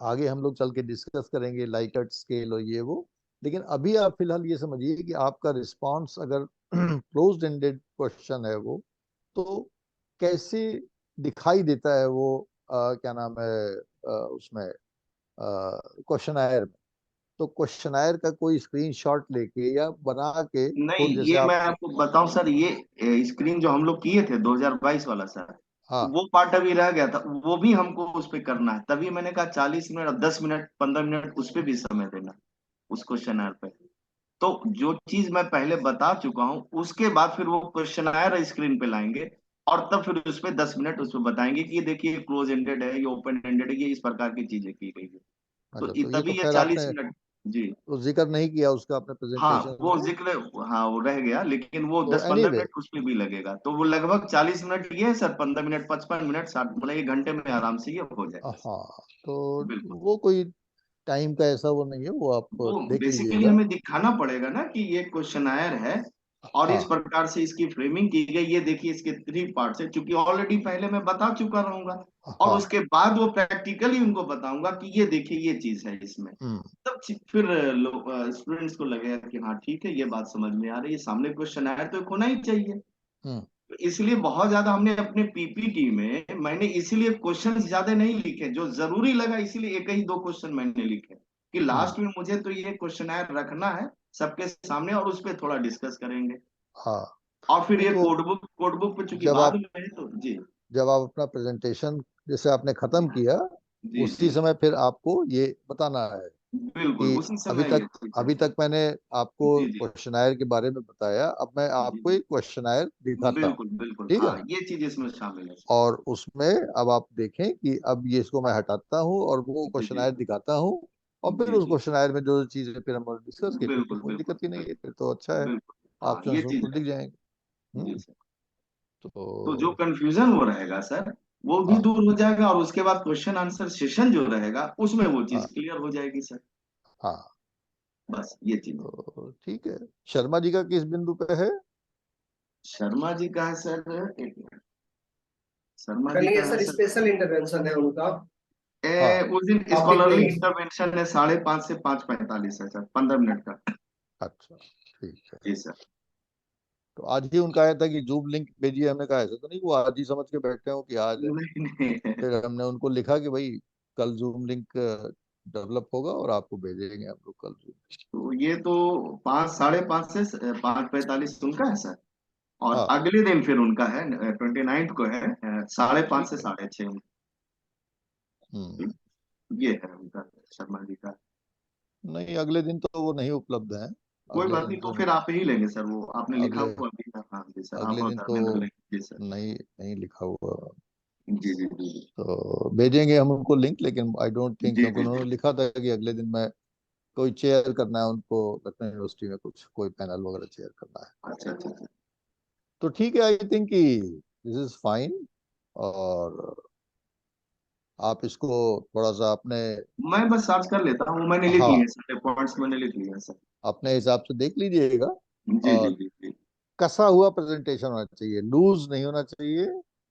B: आगे हम लोग चल के डिस्कस करेंगे, लाइकट स्केल और ये वो, लेकिन अभी आप फिलहाल ये समझिए कि आपका रिस्पांस अगर क्लोज्ड एंडेड क्वेश्चन है वो, तो कैसे दिखाई देता है वो क्या नाम है उसमें क्वेश्चनायर में। तो क्वेश्चनायर का कोई स्क्रीनशॉट लेके या बना के
A: नहीं,
B: खुद जैसे
A: ये मैं
B: आप,
A: आपको बताऊं सर, ये स्क्रीन जो हम लोग किए थे 2022 वाला सर,
B: हाँ
A: वो पार्ट अभी रह गया था, वो भी हमको उस पे करना है। तभी मैंने कहा 40 मिनट और 10 मिनट 15 मिनट उस पे भी समय देना, उस क्वेश्चन पे। तो जो चीज मैं पहले बता चुका हूँ उसके बाद फिर वो क्वेश्चन आयर स्क्रीन पे लाएंगे, और तब फिर उस पे 10 मिनट उस पे बताएंगे कि ये देखिए क्लोज एंडेड है, ये ओपन एंडेड है, ये इस प्रकार की चीजें की गई है।
B: अच्छा, तो ये तो
A: तभी ये
B: खैर आपने
A: 40 मिनट। जी
B: तो जिक्र नहीं किया उसका अपने
A: हाँ,
B: प्रेजेंटेशन
A: वो
B: में।
A: जिक्र, हाँ वो रह गया, लेकिन वो
B: तो
A: 10-15 मिनट
B: एनीवे
A: उस पे भी लगेगा, तो वो लगभग 40 मिनट ये है सर, 15 मिनट 55 मिनट 60, मतलब 1 घंटे में आराम से ये हो जाएगा सर।
B: हाँ, तो
A: बिल्कुल।
B: वो कोई टाइम का ऐसा वो नहीं है, वो आप
A: वो
B: देख
A: बेसिकली
B: लीजिएगा।
A: हमें दिखाना पड़ेगा ना कि ये क्वेश्चनायर है, और इस
B: हाँ
A: प्रकार से इसकी फ्रेमिंग की गई, ये देखिए इसके 3 पार्ट्स है, क्योंकि ऑलरेडी पहले मैं बता चुका रहूंगा, और
B: हाँ।
A: उसके बाद वो प्रैक्टिकली उनको बताऊंगा कि ये देखिए ये चीज है इसमें।
B: हम्म
A: तब फिर स्टूडेंट्स को लगेगा कि हाँ ठीक है, ये बात समझ में आ रही है, सामने क्वेश्चनायर तो एक होना ही चाहिए।
B: हम्म
A: तो इसलिए बहुत ज्यादा हमने अपने पीपीटी में, मैंने इसीलिए क्वेश्चन ज्यादा नहीं लिखे, जो जरूरी लगा इसीलिए एक ही 2 क्वेश्चन मैंने लिखे, कि
B: हम्म
A: लास्ट में मुझे तो ये क्वेश्चन रखना है सबके सामने, और उस पर थोड़ा डिस्कस करेंगे।
B: हाँ।
A: और फिर
B: नहीं
A: ये
B: तो
A: कोडबुक पे चूंकि
B: जब
A: बाद
B: आप
A: में है तो जी।
B: जब आप अपना प्रेजेंटेशन जैसे आपने खत्म किया
A: जी
B: उसी
A: जी
B: समय फिर आपको ये बताना है
A: बिल्कुल
B: कि
A: उसी
B: अभी
A: समय ये
B: तक
A: चीज है
B: अभी
A: सर।
B: तक मैंने आपको
A: जी जी
B: क्वेश्चनायर के बारे में बताया, अब मैं
A: जी
B: आपको
A: जी
B: एक क्वेश्चनायर दिखाता हूँ।
A: बिल्कुल बिल्कुल
B: ठीक
A: हाँ
B: है,
A: ये चीज इसमें शामिल है सर।
B: और उसमें अब आप देखें कि अब ये इसको मैं हटाता हूँ और वो
A: जी जी
B: क्वेश्चनायर दिखाता हूँ, और फिर
A: जी
B: उस
A: जी
B: क्वेश्चनायर में जो चीजें फिर हम डिस्कस की फिर तो
A: बिल्कुल
B: कोई
A: बिल्कुल
B: दिक्कत ही नहीं है,
A: बिल्कुल
B: फिर तो अच्छा है,
A: बिल्कुल हाँ
B: ऑप्शन
A: ये चीज
B: बिल्कुल
A: है।
B: दिख जाएंगे।
A: जी
B: हम्म।
A: सर। तो जो
B: तो
A: कंफ्यूजन वो रहेगा सर वो भी
B: हाँ
A: दूर हो जाएगा और उसके बाद क्वेश्चन आंसर सेशन जो रहेगा उसमें वो चीज
B: हाँ
A: क्लियर हो जाएगी सर।
B: हाँ।
A: बस ये चीज है।
B: तो ठीक है, शर्मा जी का किस बिंदु पे है?
A: शर्मा जी का है सर एक मिनट। शर्मा जी
C: चलिए
A: का है
C: सर,
A: सर
C: स्पेशल इंटरवेंशन है उनका,
B: हाँ।
A: उस दिन
C: टॉपिक
A: स्कॉलरली
C: नहीं।
A: इंटरवेंशन है 5:30 से 5:45 है सर 15 मिनट का।
B: अच्छा ठीक है।
A: जी सर।
B: तो आज ही उनका आया था कि जूम लिंक भेजिए, हमने कहा ऐसा तो नहीं वो आज ही समझ के बैठे हो कि आज है।
A: नहीं नहीं
B: फिर हमने उनको लिखा कि भाई कल जूम लिंक डेवलप होगा और आपको भेजेंगे हम लोग कल जूम।
A: तो ये तो 5:30 से 5:45 उनका है सर। और
B: हाँ
A: अगले दिन फिर उनका है 29 को है 5:30 से
B: ठीक है।
A: 6:30।
B: हम्म।
A: ये है उनका शर्मा जी का।
B: नहीं अगले दिन तो वो नहीं उपलब्ध है,
A: कोई
B: अगले
A: बात
B: दिन
A: नहीं तो
B: तो
A: फिर आप ही लेंगे सर वो आपने लिखा
B: अगले
A: हुआ भी था हाँ जी सर आप
B: अगले
A: और
B: दिन तो
A: धर्मेंद्र लेंगे जी सर।
B: नहीं नहीं लिखा हुआ।
A: जी जी जी
B: तो भेजेंगे हम उनको लिंक, लेकिन आई डोंट थिंक,
A: जी
B: क्योंकि
A: जी जी
B: उन्होंने लिखा था कि अगले दिन मैं कोई चेयर करना है उनको, लखनऊ यूनिवर्सिटी में कुछ कोई पैनल वगैरह चेयर करना है।
A: अच्छा अच्छा अच्छा।
B: तो ठीक है, आई थिंक कि दिस इज फाइन। और आप इसको थोड़ा सा अपने
A: मैं बस सर्च कर लेता हूँ मैंने लिख
B: हाँ
A: लिए सारे पॉइंट्स मैंने लिख लिए हैं सर।
B: अपने हिसाब से देख लीजिएगा।
A: जी जी
B: और
A: जी जी
B: कसा हुआ प्रेजेंटेशन होना चाहिए, लूज नहीं होना चाहिए।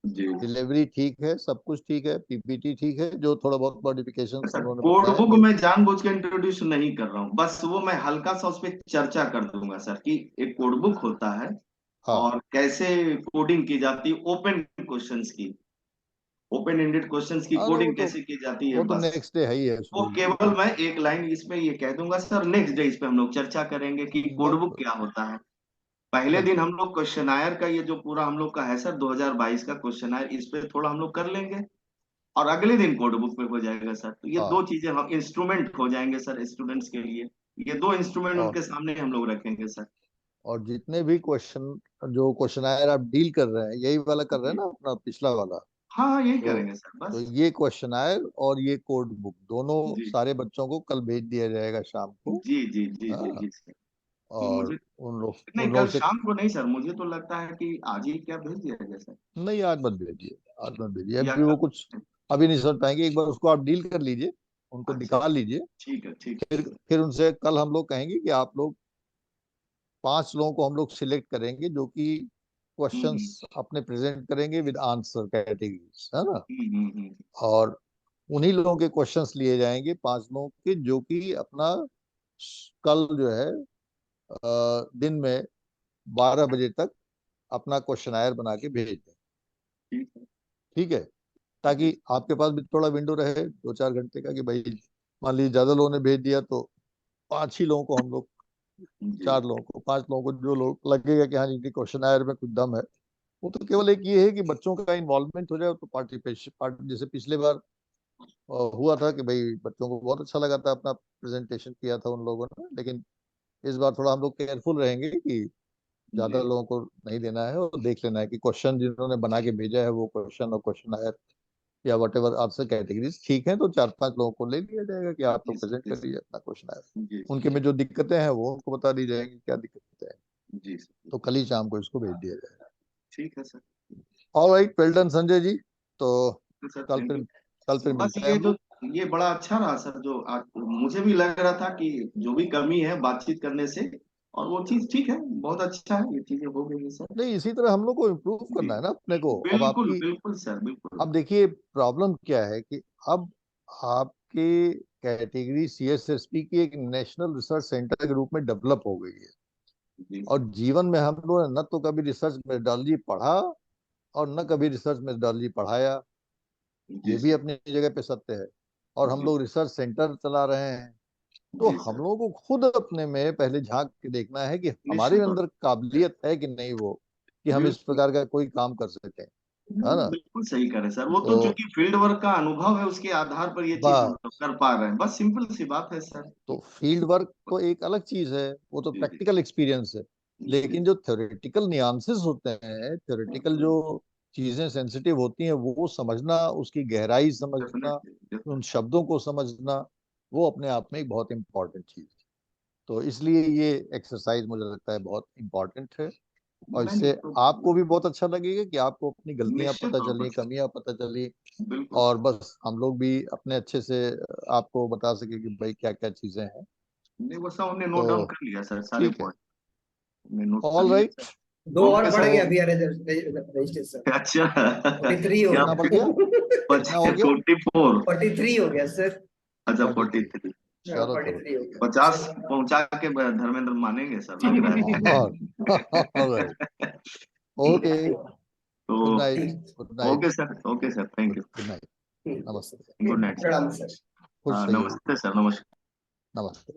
A: जी।
B: डिलीवरी ठीक है, सब कुछ ठीक है, पीपीटी ठीक है, जो थोड़ा बहुत मॉडिफिकेशन
A: अच्छा
B: उन्होंने
A: कोड
B: बताए
A: बुक
B: वो।
A: मैं जानबूझ के इंट्रोड्यूस नहीं कर रहा हूँ बस वो मैं हल्का सा उस पर चर्चा कर दूंगा सर कि एक कोड बुक होता है
B: हाँ
A: और कैसे कोडिंग की जाती है ओपन क्वेश्चंस की ओपन एंडेड क्वेश्चंस की
B: अरे
A: कोडिंग कैसे की जाती है
B: वो तो
A: बस।
B: नेक्स्ट डे है ही है
A: वो
B: उसमें,
A: केवल मैं एक लाइन इस पे ये कह दूंगा सर नेक्स्ट डे इस पे हम लोग चर्चा करेंगे कि कोड बुक
B: बिल्कुल
A: क्या होता है। पहले दिन
B: बिल्कुल।
A: हम लोग क्वेश्चनायर का ये जो पूरा हम लोग का है सर 2022 का क्वेश्चनायर इस पे थोड़ा हम लोग कर लेंगे और अगले दिन कोड बुक पे हो जाएगा सर तो ये दो
B: हाँ
A: चीजें हम इंस्ट्रूमेंट हो जाएंगे सर स्टूडेंट्स के लिए। ये दो इंस्ट्रूमेंट
B: और
A: उनके सामने हम लोग रखेंगे सर।
B: जितने भी क्वेश्चन जो क्वेश्चन आयर आप डील कर रहे हैं यही वाला कर रहे हैं
A: जी
B: ना, अपना पिछला वाला।
A: हाँ हाँ यही
B: तो
A: करेंगे सर
B: तो
A: बस।
B: ये क्वेश्चन आयर और ये कोड बुक दोनों
A: जी
B: सारे बच्चों को कल भेज दिया जाएगा शाम को।
A: जी जी जी जी
B: हाँ।
A: जी सर।
B: और
A: मुझे
B: उन
A: नहीं
B: लोगों
A: कल
B: से
A: शाम को नहीं सर मुझे तो लगता है कि आज ही क्या भेज दिया जाए सर।
B: नहीं, आज मत भेजिए, आज मत भेजिए,
A: या
B: अभी वो
A: कल।
B: कुछ अभी नहीं समझ पाएंगे, एक बार उसको आप डील कर लीजिए, उनको
A: अच्छा
B: निकाल लीजिए।
A: ठीक है ठीक है
B: फिर उनसे कल हम लोग कहेंगे कि आप लोग 5 लोगों को हम लोग सिलेक्ट करेंगे जो कि
A: हम्म
B: क्वेश्चंस अपने प्रेजेंट करेंगे विद आंसर कैटेगरीज, है ना।
A: हम्म।
B: और उन्हीं लोगों के क्वेश्चंस लिए जाएंगे, 5 लोगों के, जो कि अपना कल जो है दिन में 12 बजे तक अपना क्वेश्चनायर बना के भेज दें।
A: ठीक है
B: ठीक है,
A: जी
B: ताकि आपके पास भी थोड़ा विंडो रहे 2-4 घंटे का, कि भाई मान लीजिए ज्यादा लोगों ने भेज दिया तो 5 ही लोगों को हम लोग,
A: जी
B: 4 लोगों को, 5 लोगों को जो लोग लगेगा कि हाँ जिनके क्वेश्चन आयर में कुछ दम है, वो तो केवल एक ये है कि बच्चों का इन्वॉल्वमेंट हो जाए। तो पार्टी जैसे पिछले बार हुआ था कि भाई बच्चों को बहुत अच्छा लगा था, अपना प्रेजेंटेशन किया था उन लोगों ने, लेकिन इस बार थोड़ा हम लोग केयरफुल रहेंगे कि ज्यादा
A: जी
B: लोगों को नहीं देना है, और देख लेना है कि क्वेश्चन जिन्होंने बना के भेजा है वो क्वेश्चन और क्वेश्चन आयर या वट एवर आंसर कैटेगरीज ठीक है, तो 4-5 लोगों को ले लिया जाएगा कि आप
A: जी
B: लोग
A: सर
B: प्रेजेंट
A: जी सर
B: करिए अपना क्वेश्चन आंसर।
A: जी
B: उनके में जो दिक्कतें हैं वो उनको बता दी जाएंगी, क्या दिक्कतें हैं।
A: जी सर
B: तो कल ही शाम को इसको भेज दिया जाएगा।
A: ठीक है sir.
B: All right, well done Sanjay ji. तो
A: सर
B: कल
A: थैंक
B: फिर
A: यू।
B: कल फिर
A: बस
B: मिलते हैं
A: ये
B: हम
A: जो
B: लोग।
A: ये बड़ा अच्छा रहा सर जो आज मुझे भी लग रहा था कि जो भी कमी है बातचीत करने से और वो चीज ठीक है बहुत अच्छा है ये चीजें हो गई है सर।
B: नहीं, इसी तरह हम लोग को इम्प्रूव
A: जी
B: करना है ना अपने को। अब
A: बिल्कुल
B: आपकी,
A: बिल्कुल सर बिल्कुल।
B: अब देखिए प्रॉब्लम क्या है कि अब आपके कैटेगरी सीएसएसपी की एक नेशनल रिसर्च सेंटर के रूप में डेवलप हो गई है।
A: जी
B: और
A: सर
B: जीवन में हम लोगों ने न तो कभी रिसर्च मेथोडोलॉजी पढ़ा और न कभी रिसर्च मेथोडोलॉजी पढ़ाया,
A: जी
B: ये भी
A: सर
B: अपनी जगह पे सत्य है। और हम
A: जी
B: लोग रिसर्च सेंटर चला रहे हैं, तो
A: जी
B: हम
A: सर
B: लोगों को खुद अपने में पहले झांक के देखना है कि हमारे
A: निश्चित तौर
B: अंदर काबिलियत है कि नहीं, वो कि हम इस
A: बिल्कुल
B: प्रकार का कोई काम कर सकें। ना।
A: बिल्कुल सही करे सर, वो तो
B: तो
A: चूंकि फील्ड वर्क का अनुभव है उसके आधार पर ये चीज मतलब
B: बस,
A: कर पा रहे हैं, बस सिंपल सी बात है सर।
B: तो फील्ड वर्क तो एक अलग चीज है, वो तो
A: जी जी
B: प्रैक्टिकल एक्सपीरियंस है।
A: जी।
B: लेकिन जो थ्योरेटिकल नियांसेस होते हैं, थ्योरेटिकल जो चीजें सेंसिटिव होती हैं, वो समझना, उसकी गहराई समझना,
A: डेफिनेटली।
B: उन शब्दों को समझना, वो अपने आप में एक बहुत इंपॉर्टेंट चीज है। तो इसलिए ये एक्सरसाइज मुझे लगता है बहुत इंपॉर्टेंट है। और
A: नहीं नहीं
B: इससे
A: तो
B: आपको भी बहुत अच्छा लगेगा कि आपको अपनी गलतियां
A: निश्चित
B: पता
A: तौर पर
B: चली,
A: सर,
B: कमियां पता चली।
A: बिल्कुल
B: और
A: सर।
B: बस हम लोग भी अपने अच्छे से आपको बता सके कि भाई क्या क्या चीजें हैं।
A: नहीं वो सब हमने नोट डाउन
B: तो
A: कर लिया सर, सारे
B: ठीक है।
A: पॉइंट हमने नोट कर
B: ऑल
A: लिया
B: राइट।
A: सर।
C: दो और
A: ओके
C: बढ़
A: सर।
C: गया
B: तो
C: भैया रजिस्ट्रेशन।
A: अच्छा
C: 43 हो
A: क्या
B: कितना बढ़
C: गया।
B: गया? कितना हो गया?
A: 44?
C: 43 हो गया सर।
A: अच्छा
B: 43।
A: 43।
C: हाँ
B: चलो चलो
C: 43 हो
B: ठीक है।
A: 50
C: गया।
A: पहुंचा के धर्मेंद्र मानेंगे सर, लग रहा
B: ऑल राइट। ओके। गुड
A: तो
B: नाइट।
C: ठीक।
B: Good night.
A: Okay sir, okay sir, thank
B: good
A: you.
B: Good night.
C: ठीक।
B: नमस्ते।
A: Good night sir.
C: प्रणाम सर।
B: खुश
A: हाँ
B: रहिए।
A: नमस्ते सर, नमस्ते।
B: नमस्ते।